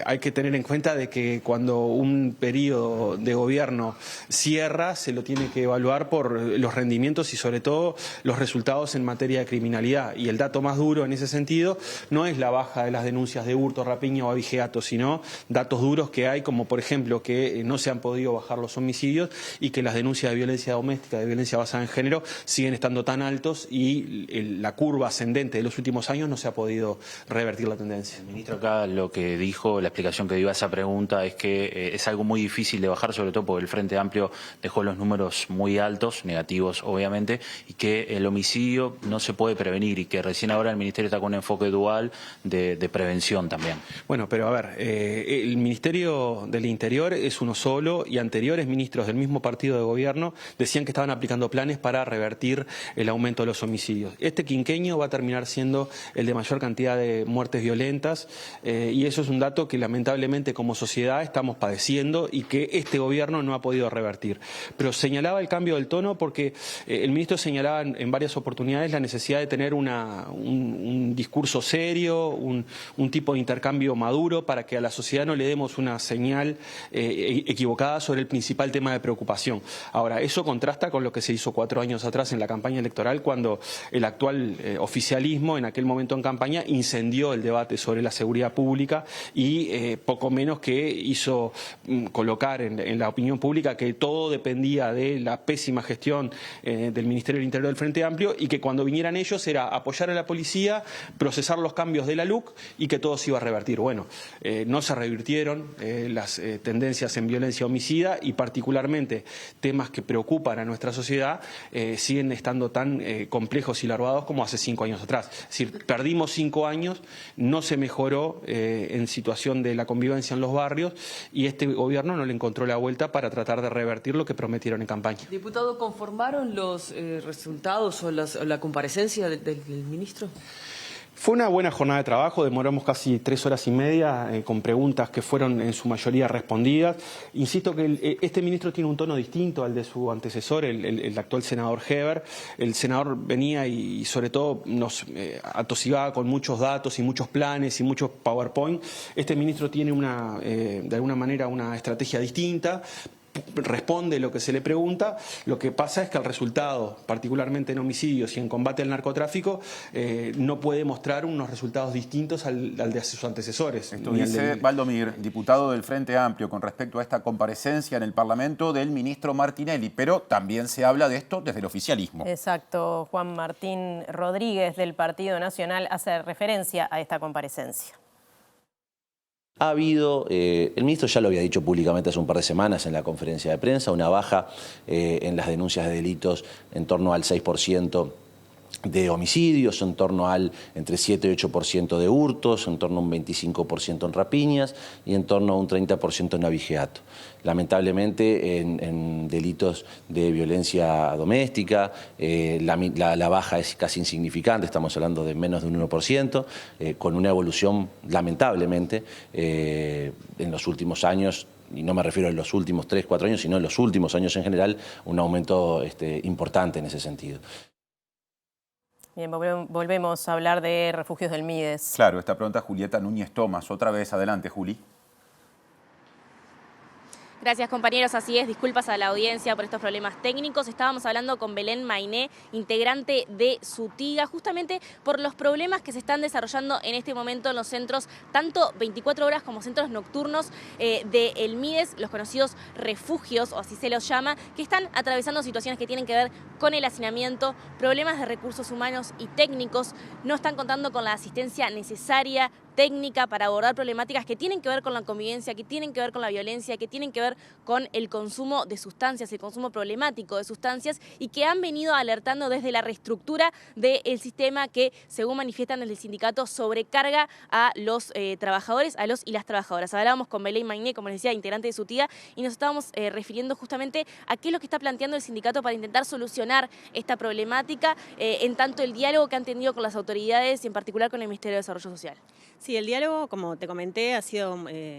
hay que tener en cuenta de que cuando un periodo de gobierno cierra, se lo tiene que evaluar por los rendimientos y sobre todo los resultados en materia de criminalidad. Y el dato más duro en ese sentido no es la baja de las denuncias de hurto, rapiña o abigeato, sino datos duros que hay, como por ejemplo que no se han podido bajar los homicidios y que las denuncias de violencia doméstica, de violencia basada en género, siguen estando tan altos y la curva ascendente de los últimos años no se ha podido revertir la tendencia. El ministro acá lo que dijo, la explicación que dio a esa pregunta es que es algo muy difícil de bajar, sobre todo porque el Frente Amplio dejó los números muy altos, negativos obviamente, y que el homicidio no se puede prevenir y que recién ahora el Ministerio está con un enfoque dual de prevención también. Bueno, pero a ver, el Ministerio del Interior es uno solo y anteriores ministros del mismo partido de gobierno decían que estaban aplicando planes para revertir el aumento de los homicidios. Este quinquenio va a terminar siendo el de mayor cantidad de muertes violentas y eso es un dato que lamentablemente como sociedad estamos padeciendo y que este gobierno no ha podido revertir. Pero señalaba el cambio del tono porque el ministro señalaba en varias oportunidades la necesidad de tener un discurso serio, un tipo de intercambio maduro para que a la sociedad no le demos una señal equivocada sobre el principal tema de preocupación. Ahora, eso contrasta con lo que se hizo 4 años atrás en la campaña electoral cuando el actual oficialismo, en aquel momento en campaña, incendió el debate sobre la seguridad pública y poco menos que hizo colocar en la opinión pública que todo dependía de la pésima gestión del Ministerio del Interior del Frente Amplio y que cuando vinieran ellos era apoyar a la policía, procesar los cambios de la LUC y que todo se iba a revertir. Bueno, no se revirtieron las tendencias en violencia homicida y particularmente temas que preocupan a nuestra sociedad siguen estando tan complejos y larvados como hace 5 años atrás. Es decir, perdimos 5 años, no se mejoró en situación de la convivencia en los barrios y este gobierno no le encontró la vuelta para tratar de revertir lo que prometieron en campaña. Diputado, ¿conformaron los resultados o la comparecencia del ministro? Fue una buena jornada de trabajo, demoramos casi 3 horas y media con preguntas que fueron en su mayoría respondidas. Insisto que este ministro tiene un tono distinto al de su antecesor, el actual senador Heber. El senador venía y sobre todo nos atosigaba con muchos datos y muchos planes y muchos PowerPoint. Este ministro tiene de alguna manera una estrategia distinta. responde lo que se le pregunta. Lo que pasa es que el resultado, particularmente en homicidios y en combate al narcotráfico, no puede mostrar unos resultados distintos al de sus antecesores. Esto dice Valdomir, diputado del Frente Amplio, con respecto a esta comparecencia en el Parlamento del ministro Martinelli, pero también se habla de esto desde el oficialismo. Exacto, Juan Martín Rodríguez del Partido Nacional hace referencia a esta comparecencia. Ha habido, el ministro ya lo había dicho públicamente hace un par de semanas en la conferencia de prensa, una baja en las denuncias de delitos en torno al 6% de homicidios, en torno al entre 7 y 8% de hurtos, en torno a un 25% en rapiñas y en torno a un 30% en abigeato. Lamentablemente en delitos de violencia doméstica la baja es casi insignificante, estamos hablando de menos de un 1%, con una evolución lamentablemente en los últimos años, y no me refiero a los últimos 3, 4 años, sino en los últimos años en general, un aumento importante en ese sentido. Bien, volvemos a hablar de refugios del Mides. Claro, esta pregunta Julieta Núñez Tomás. Otra vez, adelante, Juli. Gracias, compañeros. Así es, disculpas a la audiencia por estos problemas técnicos. Estábamos hablando con Belén Mainé, integrante de Sutiga, justamente por los problemas que se están desarrollando en este momento en los centros, tanto 24 horas como centros nocturnos de El Mides, los conocidos refugios, o así se los llama, que están atravesando situaciones que tienen que ver con el hacinamiento, problemas de recursos humanos y técnicos, no están contando con la asistencia necesaria, técnica, para abordar problemáticas que tienen que ver con la convivencia, que tienen que ver con la violencia, que tienen que ver con el consumo de sustancias, el consumo problemático de sustancias, y que han venido alertando desde la reestructura del sistema que, según manifiestan desde el sindicato, sobrecarga a los trabajadores, a los y las trabajadoras. Hablábamos con Belén Mainé, como les decía, integrante de Sutiga, y nos estábamos refiriendo justamente a qué es lo que está planteando el sindicato para intentar solucionar esta problemática, en tanto el diálogo que han tenido con las autoridades y en particular con el Ministerio de Desarrollo Social. Sí, el diálogo, como te comenté, ha sido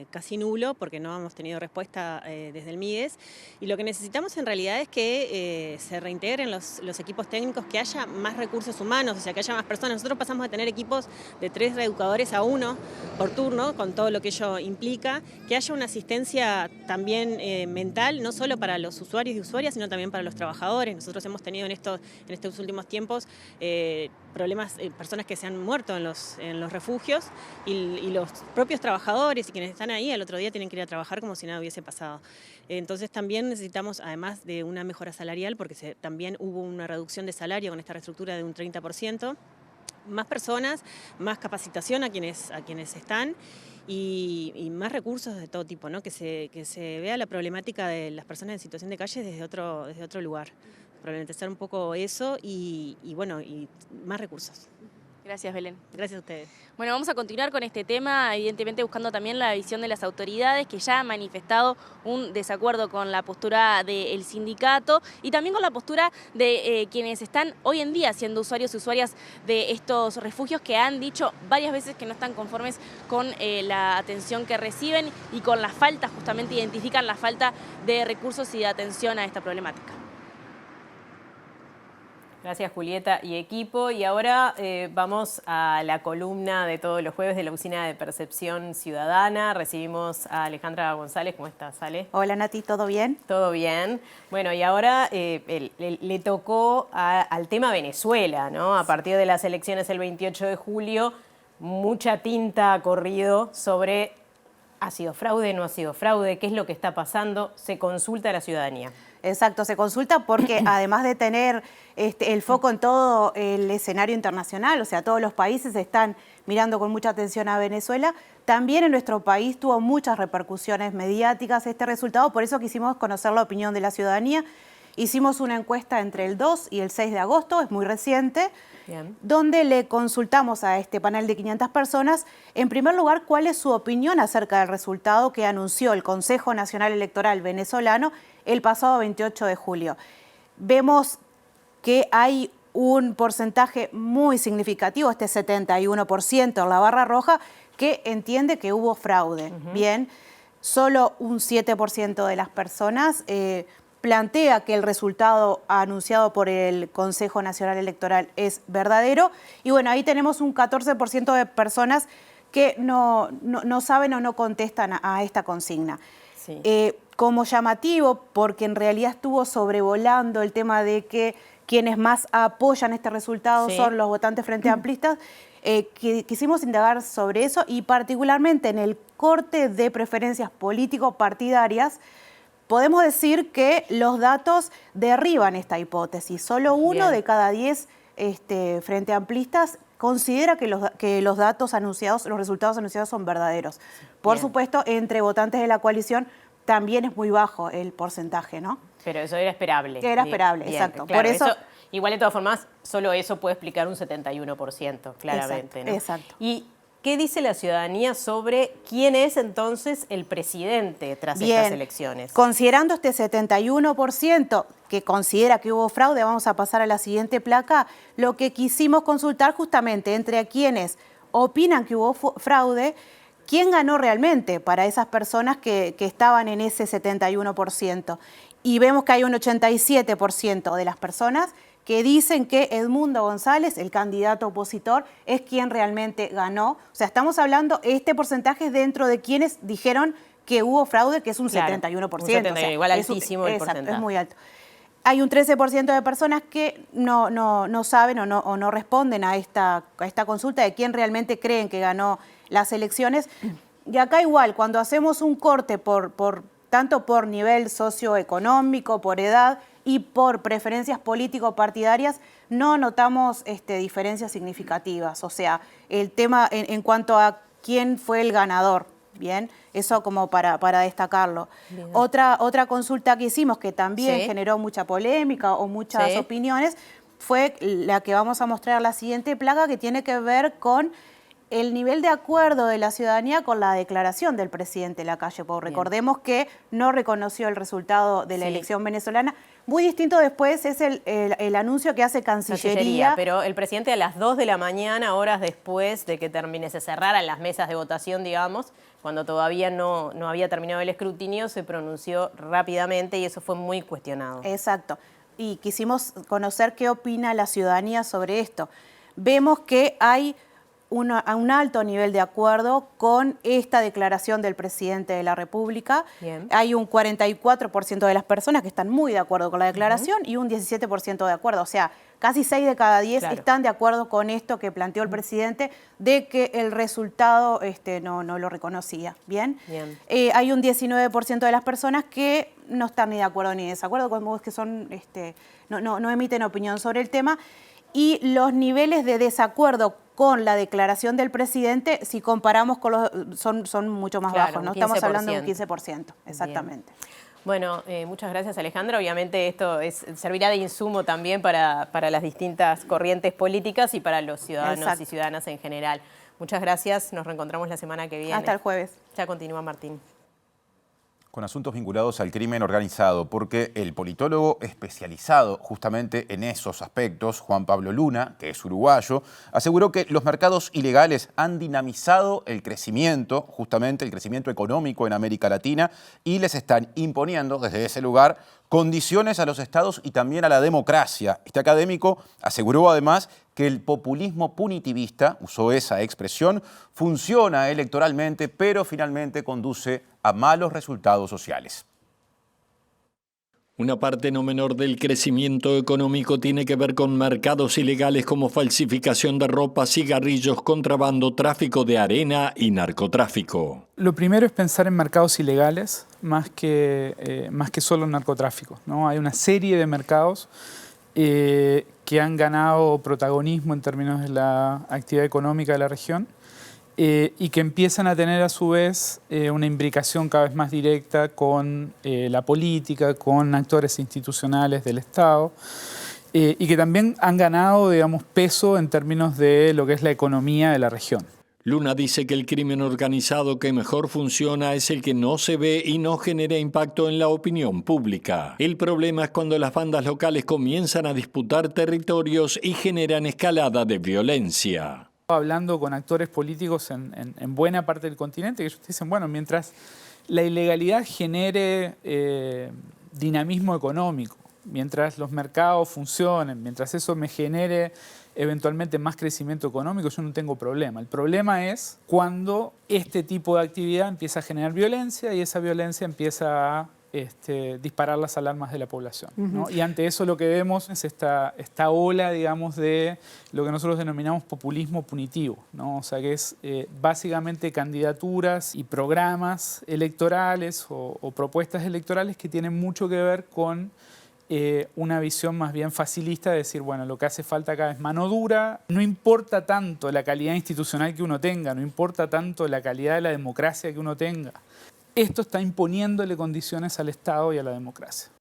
casi nulo porque no hemos tenido respuesta desde el Mides, y lo que necesitamos en realidad es que se reintegren los equipos técnicos, que haya más recursos humanos, o sea, que haya más personas. Nosotros pasamos a tener equipos de 3 reeducadores a 1 por turno, con todo lo que ello implica, que haya una asistencia también mental, no solo para los usuarios y usuarias, sino también para los trabajadores. Nosotros hemos tenido en estos últimos tiempos problemas, personas que se han muerto en los refugios, y los propios trabajadores y quienes están ahí al otro día tienen que ir a trabajar como si nada hubiese pasado. Entonces también necesitamos, además de una mejora salarial, porque también hubo una reducción de salario con esta reestructura de un 30%, más personas, más capacitación a quienes están, y más recursos de todo tipo, ¿no? Que se vea la problemática de las personas en situación de calle desde otro lugar. Problematizar un poco eso y más recursos. Gracias, Belén. Gracias a ustedes. Bueno, vamos a continuar con este tema, evidentemente buscando también la visión de las autoridades, que ya han manifestado un desacuerdo con la postura del sindicato y también con la postura de quienes están hoy en día siendo usuarios y usuarias de estos refugios, que han dicho varias veces que no están conformes con la atención que reciben y con la falta, justamente identifican la falta de recursos y de atención a esta problemática. Gracias, Julieta y equipo. Y ahora vamos a la columna de todos los jueves de la Oficina de Percepción Ciudadana. Recibimos a Alejandra González. ¿Cómo estás, Ale? Hola, Nati, ¿todo bien? Todo bien. Bueno, y ahora le tocó al tema Venezuela, ¿no? A partir de las elecciones el 28 de julio, mucha tinta ha corrido sobre ¿ha sido fraude, no ha sido fraude? ¿Qué es lo que está pasando? Se consulta a la ciudadanía. Exacto, se consulta porque además de tener el foco en todo el escenario internacional, o sea, todos los países están mirando con mucha atención a Venezuela, también en nuestro país tuvo muchas repercusiones mediáticas este resultado, por eso quisimos conocer la opinión de la ciudadanía. Hicimos una encuesta entre el 2 y el 6 de agosto, es muy reciente, bien, donde le consultamos a este panel de 500 personas, en primer lugar, cuál es su opinión acerca del resultado que anunció el Consejo Nacional Electoral venezolano el pasado 28 de julio. Vemos que hay un porcentaje muy significativo, este 71% en la barra roja, que entiende que hubo fraude. Bien, solo un 7% de las personas plantea que el resultado anunciado por el Consejo Nacional Electoral es verdadero. Y bueno, ahí tenemos un 14% de personas que no saben o no contestan a esta consigna. Sí. como llamativo, porque en realidad estuvo sobrevolando el tema de que quienes más apoyan este resultado son los votantes frente amplistas, quisimos indagar sobre eso y particularmente en el corte de preferencias político-partidarias, podemos decir que los datos derriban esta hipótesis. Solo 1 de cada 10 frente amplistas considera que los datos anunciados, los resultados anunciados son verdaderos. Por supuesto, entre votantes de la coalición también es muy bajo el porcentaje, ¿no? Pero eso era esperable. Era esperable, exacto. Claro, por eso, igual, de todas formas, solo eso puede explicar un 71%, claramente. Exacto, ¿no? exacto. ¿Y qué dice la ciudadanía sobre quién es entonces el presidente tras estas elecciones? Considerando este 71% que considera que hubo fraude, vamos a pasar a la siguiente placa, lo que quisimos consultar justamente entre quienes opinan que hubo fraude, ¿quién ganó realmente para esas personas que estaban en ese 71%? Y vemos que hay un 87% de las personas que dicen que Edmundo González, el candidato opositor, es quien realmente ganó. O sea, estamos hablando, este porcentaje es dentro de quienes dijeron que hubo fraude, que es un 71%. Un 71, o sea, igual altísimo el porcentaje. Es muy alto. Hay un 13% de personas que no saben o no responden a esta consulta de quién realmente creen que ganó las elecciones. Y acá igual, cuando hacemos un corte tanto por nivel socioeconómico, por edad y por preferencias político-partidarias, no notamos diferencias significativas. O sea, el tema en cuanto a quién fue el ganador, ¿bien? Eso como para destacarlo. Otra consulta que hicimos que también generó mucha polémica o muchas opiniones fue la que vamos a mostrar la siguiente placa, que tiene que ver con el nivel de acuerdo de la ciudadanía con la declaración del presidente Lacalle Pou. Recordemos que no reconoció el resultado de la elección venezolana. Muy distinto después es el anuncio que hace Cancillería. Pero el presidente a las 2 de la mañana, horas después de que se cerraran las mesas de votación, digamos, cuando todavía no había terminado el escrutinio, se pronunció rápidamente y eso fue muy cuestionado. Exacto. Y quisimos conocer qué opina la ciudadanía sobre esto. Vemos que hay un alto nivel de acuerdo con esta declaración del presidente de la República. Bien. Hay un 44% de las personas que están muy de acuerdo con la declaración y un 17% de acuerdo. O sea, casi 6 de cada 10 están de acuerdo con esto que planteó el presidente de que el resultado no lo reconocía. Bien. Hay un 19% de las personas que no están ni de acuerdo ni de desacuerdo, como que son, no emiten opinión sobre el tema. Y los niveles de desacuerdo con la declaración del presidente, si comparamos con son mucho más bajos, ¿no? Estamos hablando de un 15%, exactamente. Bien. Bueno, muchas gracias, Alejandra. Obviamente esto servirá de insumo también para las distintas corrientes políticas y para los ciudadanos y ciudadanas en general. Muchas gracias, nos reencontramos la semana que viene. Hasta el jueves. Ya continúa Martín. Con asuntos vinculados al crimen organizado, porque el politólogo especializado justamente en esos aspectos, Juan Pablo Luna, que es uruguayo, aseguró que los mercados ilegales han dinamizado el crecimiento, justamente el crecimiento económico en América Latina, y les están imponiendo desde ese lugar condiciones a los estados y también a la democracia. Este académico aseguró además que el populismo punitivista, usó esa expresión, funciona electoralmente, pero finalmente conduce a malos resultados sociales. Una parte no menor del crecimiento económico tiene que ver con mercados ilegales como falsificación de ropa, cigarrillos, contrabando, tráfico de arena y narcotráfico. Lo primero es pensar en mercados ilegales más que solo narcotráfico, ¿no? Hay una serie de mercados que han ganado protagonismo en términos de la actividad económica de la región y que empiezan a tener a su vez una imbricación cada vez más directa con la política, con actores institucionales del Estado y que también han ganado, digamos, peso en términos de lo que es la economía de la región. Luna dice que el crimen organizado que mejor funciona es el que no se ve y no genera impacto en la opinión pública. El problema es cuando las bandas locales comienzan a disputar territorios y generan escalada de violencia. Hablando con actores políticos en buena parte del continente, que ellos dicen, bueno, mientras la ilegalidad genere dinamismo económico, mientras los mercados funcionen, mientras eso me genere eventualmente más crecimiento económico, yo no tengo problema. El problema es cuando este tipo de actividad empieza a generar violencia y esa violencia empieza a disparar las alarmas de la población, ¿no? Y ante eso lo que vemos es esta ola, digamos, de lo que nosotros denominamos populismo punitivo, ¿no? O sea, que es básicamente candidaturas y programas electorales o propuestas electorales que tienen mucho que ver con una visión más bien facilista de decir, bueno, lo que hace falta acá es mano dura, no importa tanto la calidad institucional que uno tenga, no importa tanto la calidad de la democracia que uno tenga. Esto está imponiéndole condiciones al Estado y a la democracia.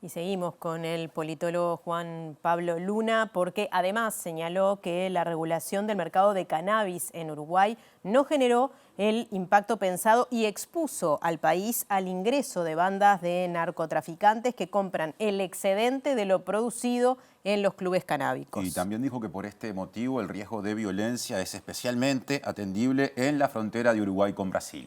Y seguimos con el politólogo Juan Pablo Luna, porque además señaló que la regulación del mercado de cannabis en Uruguay no generó el impacto pensado y expuso al país al ingreso de bandas de narcotraficantes que compran el excedente de lo producido en los clubes canábicos. Y también dijo que por este motivo el riesgo de violencia es especialmente atendible en la frontera de Uruguay con Brasil.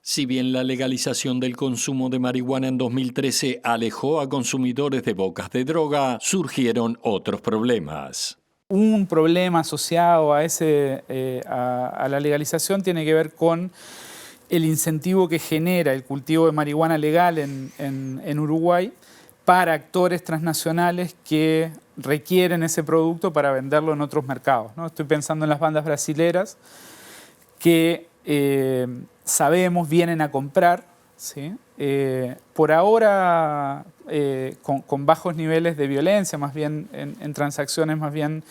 Si bien la legalización del consumo de marihuana en 2013 alejó a consumidores de bocas de droga, surgieron otros problemas. Un problema asociado a la legalización tiene que ver con el incentivo que genera el cultivo de marihuana legal en Uruguay para actores transnacionales que requieren ese producto para venderlo en otros mercados, ¿no? Estoy pensando en las bandas brasileras que sabemos vienen a comprar, ¿sí? Por ahora con bajos niveles de violencia, más bien en transacciones más bien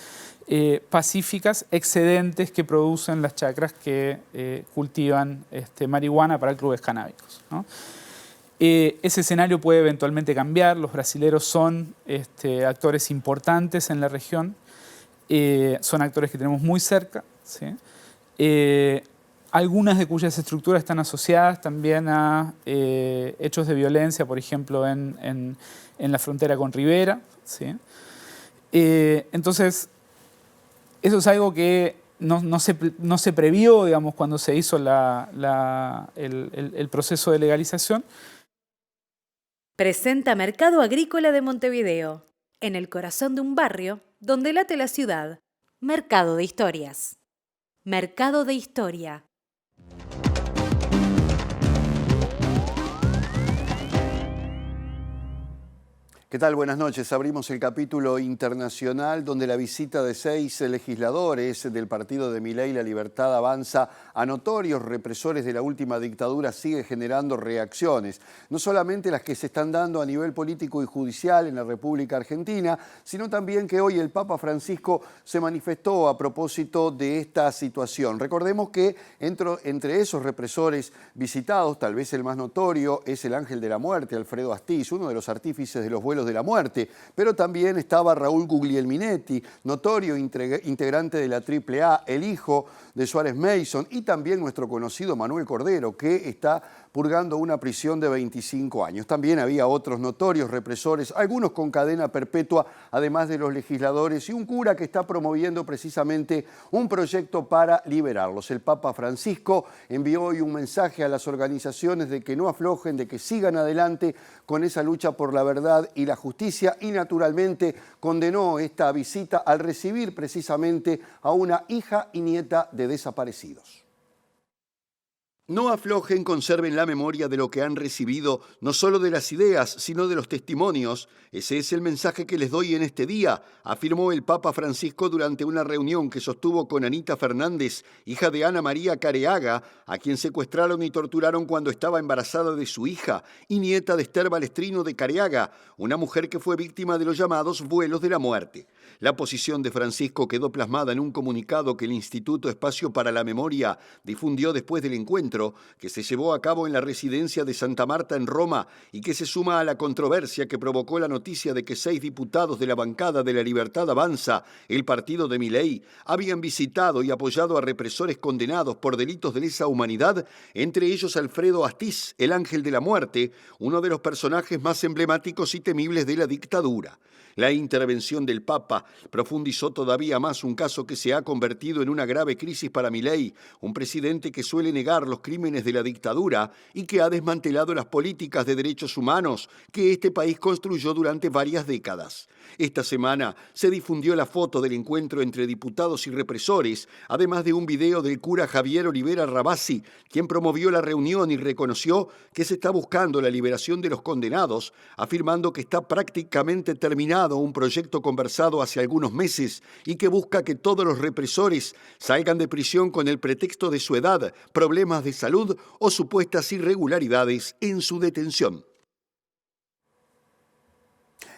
pacíficas, excedentes que producen las chacras que cultivan marihuana para clubes canábicos, ¿no? Ese escenario puede eventualmente cambiar. Los brasileros son actores importantes en la región, son actores que tenemos muy cerca, ¿sí? Algunas de cuyas estructuras están asociadas también a hechos de violencia, por ejemplo, en la frontera con Rivera, ¿sí? Entonces, eso es algo que no se previó, digamos, cuando se hizo el proceso de legalización. Presenta Mercado Agrícola de Montevideo, en el corazón de un barrio donde late la ciudad. Mercado de Historias. Mercado de Historia. ¿Qué tal? Buenas noches. Abrimos el capítulo internacional donde la visita de 6 legisladores del partido de Milei, La Libertad Avanza, a notorios represores de la última dictadura sigue generando reacciones. No solamente las que se están dando a nivel político y judicial en la República Argentina, sino también que hoy el Papa Francisco se manifestó a propósito de esta situación. Recordemos que entre esos represores visitados, tal vez el más notorio es el ángel de la muerte, Alfredo Astiz, uno de los artífices de los vuelos de la muerte, pero también estaba Raúl Guglielminetti, notorio integrante de la AAA, el hijo de Suárez Mason, y también nuestro conocido Manuel Cordero, que está purgando una prisión de 25 años. También había otros notorios represores, algunos con cadena perpetua, además de los legisladores, y un cura que está promoviendo precisamente un proyecto para liberarlos. El Papa Francisco envió hoy un mensaje a las organizaciones de que no aflojen, de que sigan adelante con esa lucha por la verdad y la justicia, y naturalmente condenó esta visita al recibir precisamente a una hija y nieta de desaparecidos. No aflojen, conserven la memoria de lo que han recibido, no solo de las ideas, sino de los testimonios. Ese es el mensaje que les doy en este día, afirmó el Papa Francisco durante una reunión que sostuvo con Anita Fernández, hija de Ana María Careaga, a quien secuestraron y torturaron cuando estaba embarazada de su hija, y nieta de Esther Balestrino de Careaga, una mujer que fue víctima de los llamados vuelos de la muerte. La posición de Francisco quedó plasmada en un comunicado que el Instituto Espacio para la Memoria difundió después del encuentro que se llevó a cabo en la residencia de Santa Marta en Roma y que se suma a la controversia que provocó la noticia de que 6 diputados de la bancada de La Libertad Avanza, el partido de Milei, habían visitado y apoyado a represores condenados por delitos de lesa humanidad, entre ellos Alfredo Astiz, el ángel de la muerte, uno de los personajes más emblemáticos y temibles de la dictadura. La intervención del Papa profundizó todavía más un caso que se ha convertido en una grave crisis para Milei, un presidente que suele negar los crímenes de la dictadura y que ha desmantelado las políticas de derechos humanos que este país construyó durante varias décadas. Esta semana se difundió la foto del encuentro entre diputados y represores, además de un video del cura Javier Olivera Rabasi, quien promovió la reunión y reconoció que se está buscando la liberación de los condenados, afirmando que está prácticamente terminado un proyecto conversado hace algunos meses y que busca que todos los represores salgan de prisión con el pretexto de su edad, problemas de salud o supuestas irregularidades en su detención.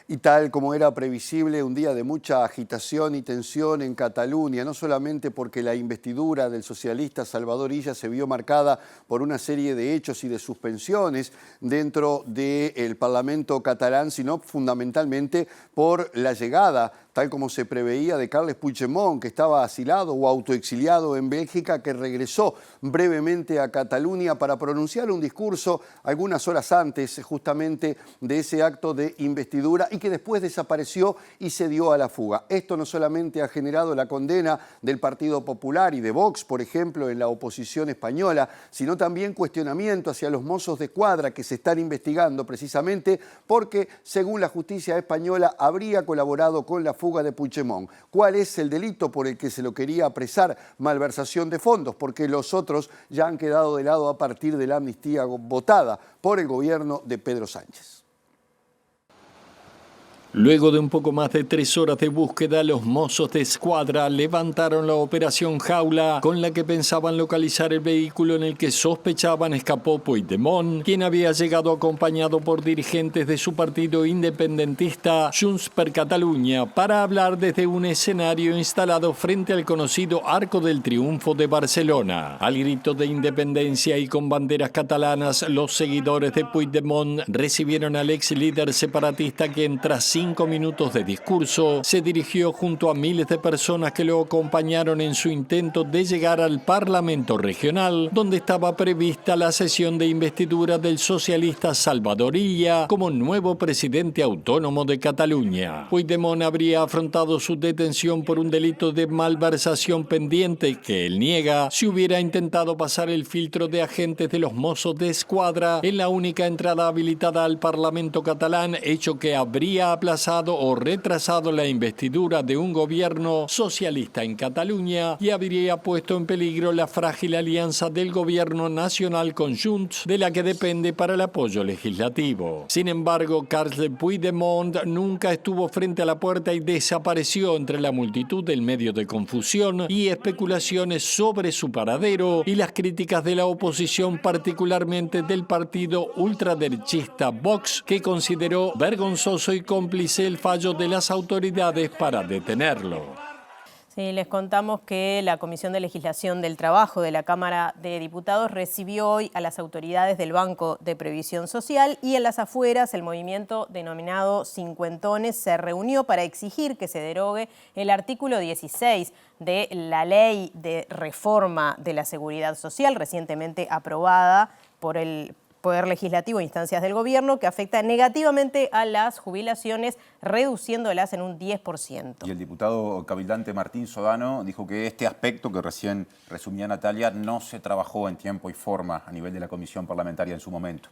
Y tal como era previsible, un día de mucha agitación y tensión en Cataluña, no solamente porque la investidura del socialista Salvador Illa se vio marcada por una serie de hechos y de suspensiones dentro del Parlamento catalán, sino fundamentalmente por la llegada, tal como se preveía, de Carles Puigdemont, que estaba asilado o autoexiliado en Bélgica, que regresó brevemente a Cataluña para pronunciar un discurso algunas horas antes justamente de ese acto de investidura y que después desapareció y se dio a la fuga. Esto no solamente ha generado la condena del Partido Popular y de Vox, por ejemplo, en la oposición española, sino también cuestionamiento hacia los Mossos de Escuadra que se están investigando precisamente porque, según la justicia española, habría colaborado con la fuga de Puigdemont. ¿Cuál es el delito por el que se lo quería apresar? Malversación de fondos, porque los otros ya han quedado de lado a partir de la amnistía votada por el gobierno de Pedro Sánchez. Luego de un poco más de 3 horas de búsqueda, los Mossos de Escuadra levantaron la operación Jaula con la que pensaban localizar el vehículo en el que sospechaban escapó Puigdemont, quien había llegado acompañado por dirigentes de su partido independentista Junts per Catalunya para hablar desde un escenario instalado frente al conocido Arco del Triunfo de Barcelona. Al grito de independencia y con banderas catalanas, los seguidores de Puigdemont recibieron al ex líder separatista quien tras 5 minutos de discurso, se dirigió junto a miles de personas que lo acompañaron en su intento de llegar al Parlamento Regional, donde estaba prevista la sesión de investidura del socialista Salvador Illa como nuevo presidente autónomo de Cataluña. Puigdemont habría afrontado su detención por un delito de malversación pendiente que él niega si hubiera intentado pasar el filtro de agentes de los Mossos de Escuadra en la única entrada habilitada al Parlamento catalán, hecho que habría aplazado o retrasado la investidura de un gobierno socialista en Cataluña y habría puesto en peligro la frágil alianza del gobierno nacional con Junts, de la que depende para el apoyo legislativo. Sin embargo, Carles Puigdemont nunca estuvo frente a la puerta y desapareció entre la multitud del medio de confusión y especulaciones sobre su paradero y las críticas de la oposición, particularmente del partido ultraderechista Vox, que consideró vergonzoso y cómplice el fallo de las autoridades para detenerlo. Sí, les contamos que la Comisión de Legislación del Trabajo de la Cámara de Diputados recibió hoy a las autoridades del Banco de Previsión Social y en las afueras el movimiento denominado Cincuentones se reunió para exigir que se derogue el artículo 16 de la Ley de Reforma de la Seguridad Social recientemente aprobada por el Poder Legislativo e instancias del Gobierno, que afecta negativamente a las jubilaciones, reduciéndolas en un 10%. Y el diputado cabildante Martín Sodano dijo que este aspecto que recién resumía Natalia no se trabajó en tiempo y forma a nivel de la comisión parlamentaria en su momento.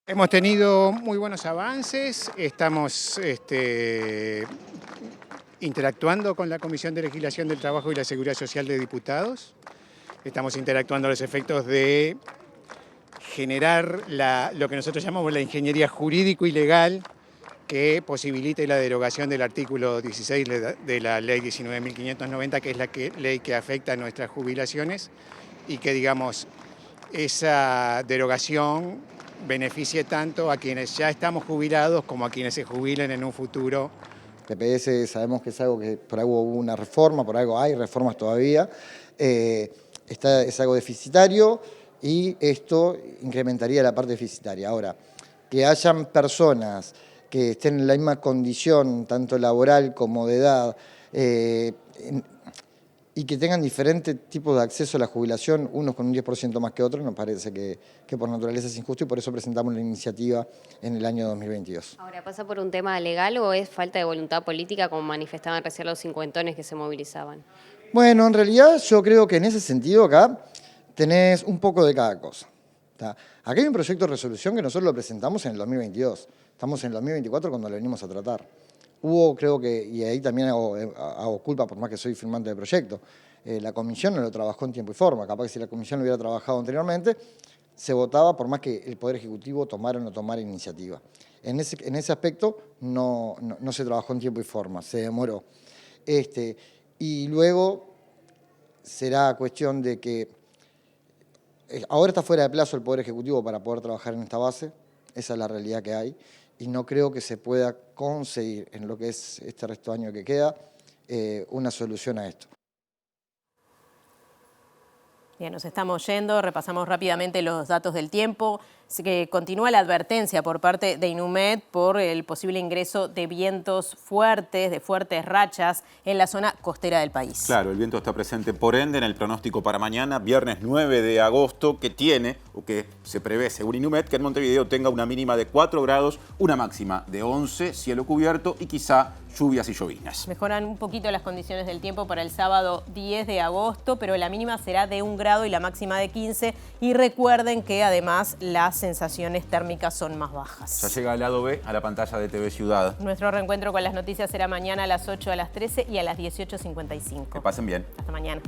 Hemos tenido muy buenos avances, estamos interactuando con la Comisión de Legislación del Trabajo y la Seguridad Social de Diputados, estamos interactuando a los efectos de generar lo que nosotros llamamos la ingeniería jurídico y legal que posibilite la derogación del artículo 16 de la ley 19.590, que es la ley que afecta a nuestras jubilaciones y que, digamos, esa derogación beneficie tanto a quienes ya estamos jubilados como a quienes se jubilen en un futuro. TPS sabemos que es algo que por algo hubo una reforma, por algo hay reformas todavía, es algo deficitario. Y esto incrementaría la parte deficitaria. Ahora, que hayan personas que estén en la misma condición, tanto laboral como de edad, y que tengan diferentes tipos de acceso a la jubilación, unos con un 10% más que otros, nos parece que por naturaleza es injusto y por eso presentamos la iniciativa en el año 2022. Ahora, ¿pasa por un tema legal o es falta de voluntad política, como manifestaban recién los cincuentones que se movilizaban? Bueno, en realidad yo creo que en ese sentido acá tenés un poco de cada cosa. Aquí hay un proyecto de resolución que nosotros lo presentamos en el 2022. Estamos en el 2024 cuando lo venimos a tratar. Hubo, creo que, y ahí también hago culpa por más que soy firmante del proyecto, la comisión no lo trabajó en tiempo y forma. Capaz que si la comisión lo hubiera trabajado anteriormente, se votaba por más que el Poder Ejecutivo tomara o no tomara iniciativa. En ese aspecto no se trabajó en tiempo y forma, se demoró. Y luego será cuestión de que ahora está fuera de plazo el Poder Ejecutivo para poder trabajar en esta base, esa es la realidad que hay, y no creo que se pueda conseguir en lo que es este resto de año que queda una solución a esto. Bien, nos estamos yendo, repasamos rápidamente los datos del tiempo. Que continúa la advertencia por parte de Inumet por el posible ingreso de vientos fuertes, de fuertes rachas en la zona costera del país. Claro, el viento está presente por ende en el pronóstico para mañana, viernes 9 de agosto, que tiene, o que se prevé según Inumet, que en Montevideo tenga una mínima de 4 grados, una máxima de 11, cielo cubierto y quizá lluvias y llovinas. Mejoran un poquito las condiciones del tiempo para el sábado 10 de agosto, pero la mínima será de 1 grado y la máxima de 15. Y recuerden que además las sensaciones térmicas son más bajas. Ya llega al lado B, a la pantalla de TV Ciudad. Nuestro reencuentro con las noticias será mañana a las 8, a las 13 y a las 18:55. Que pasen bien. Hasta mañana.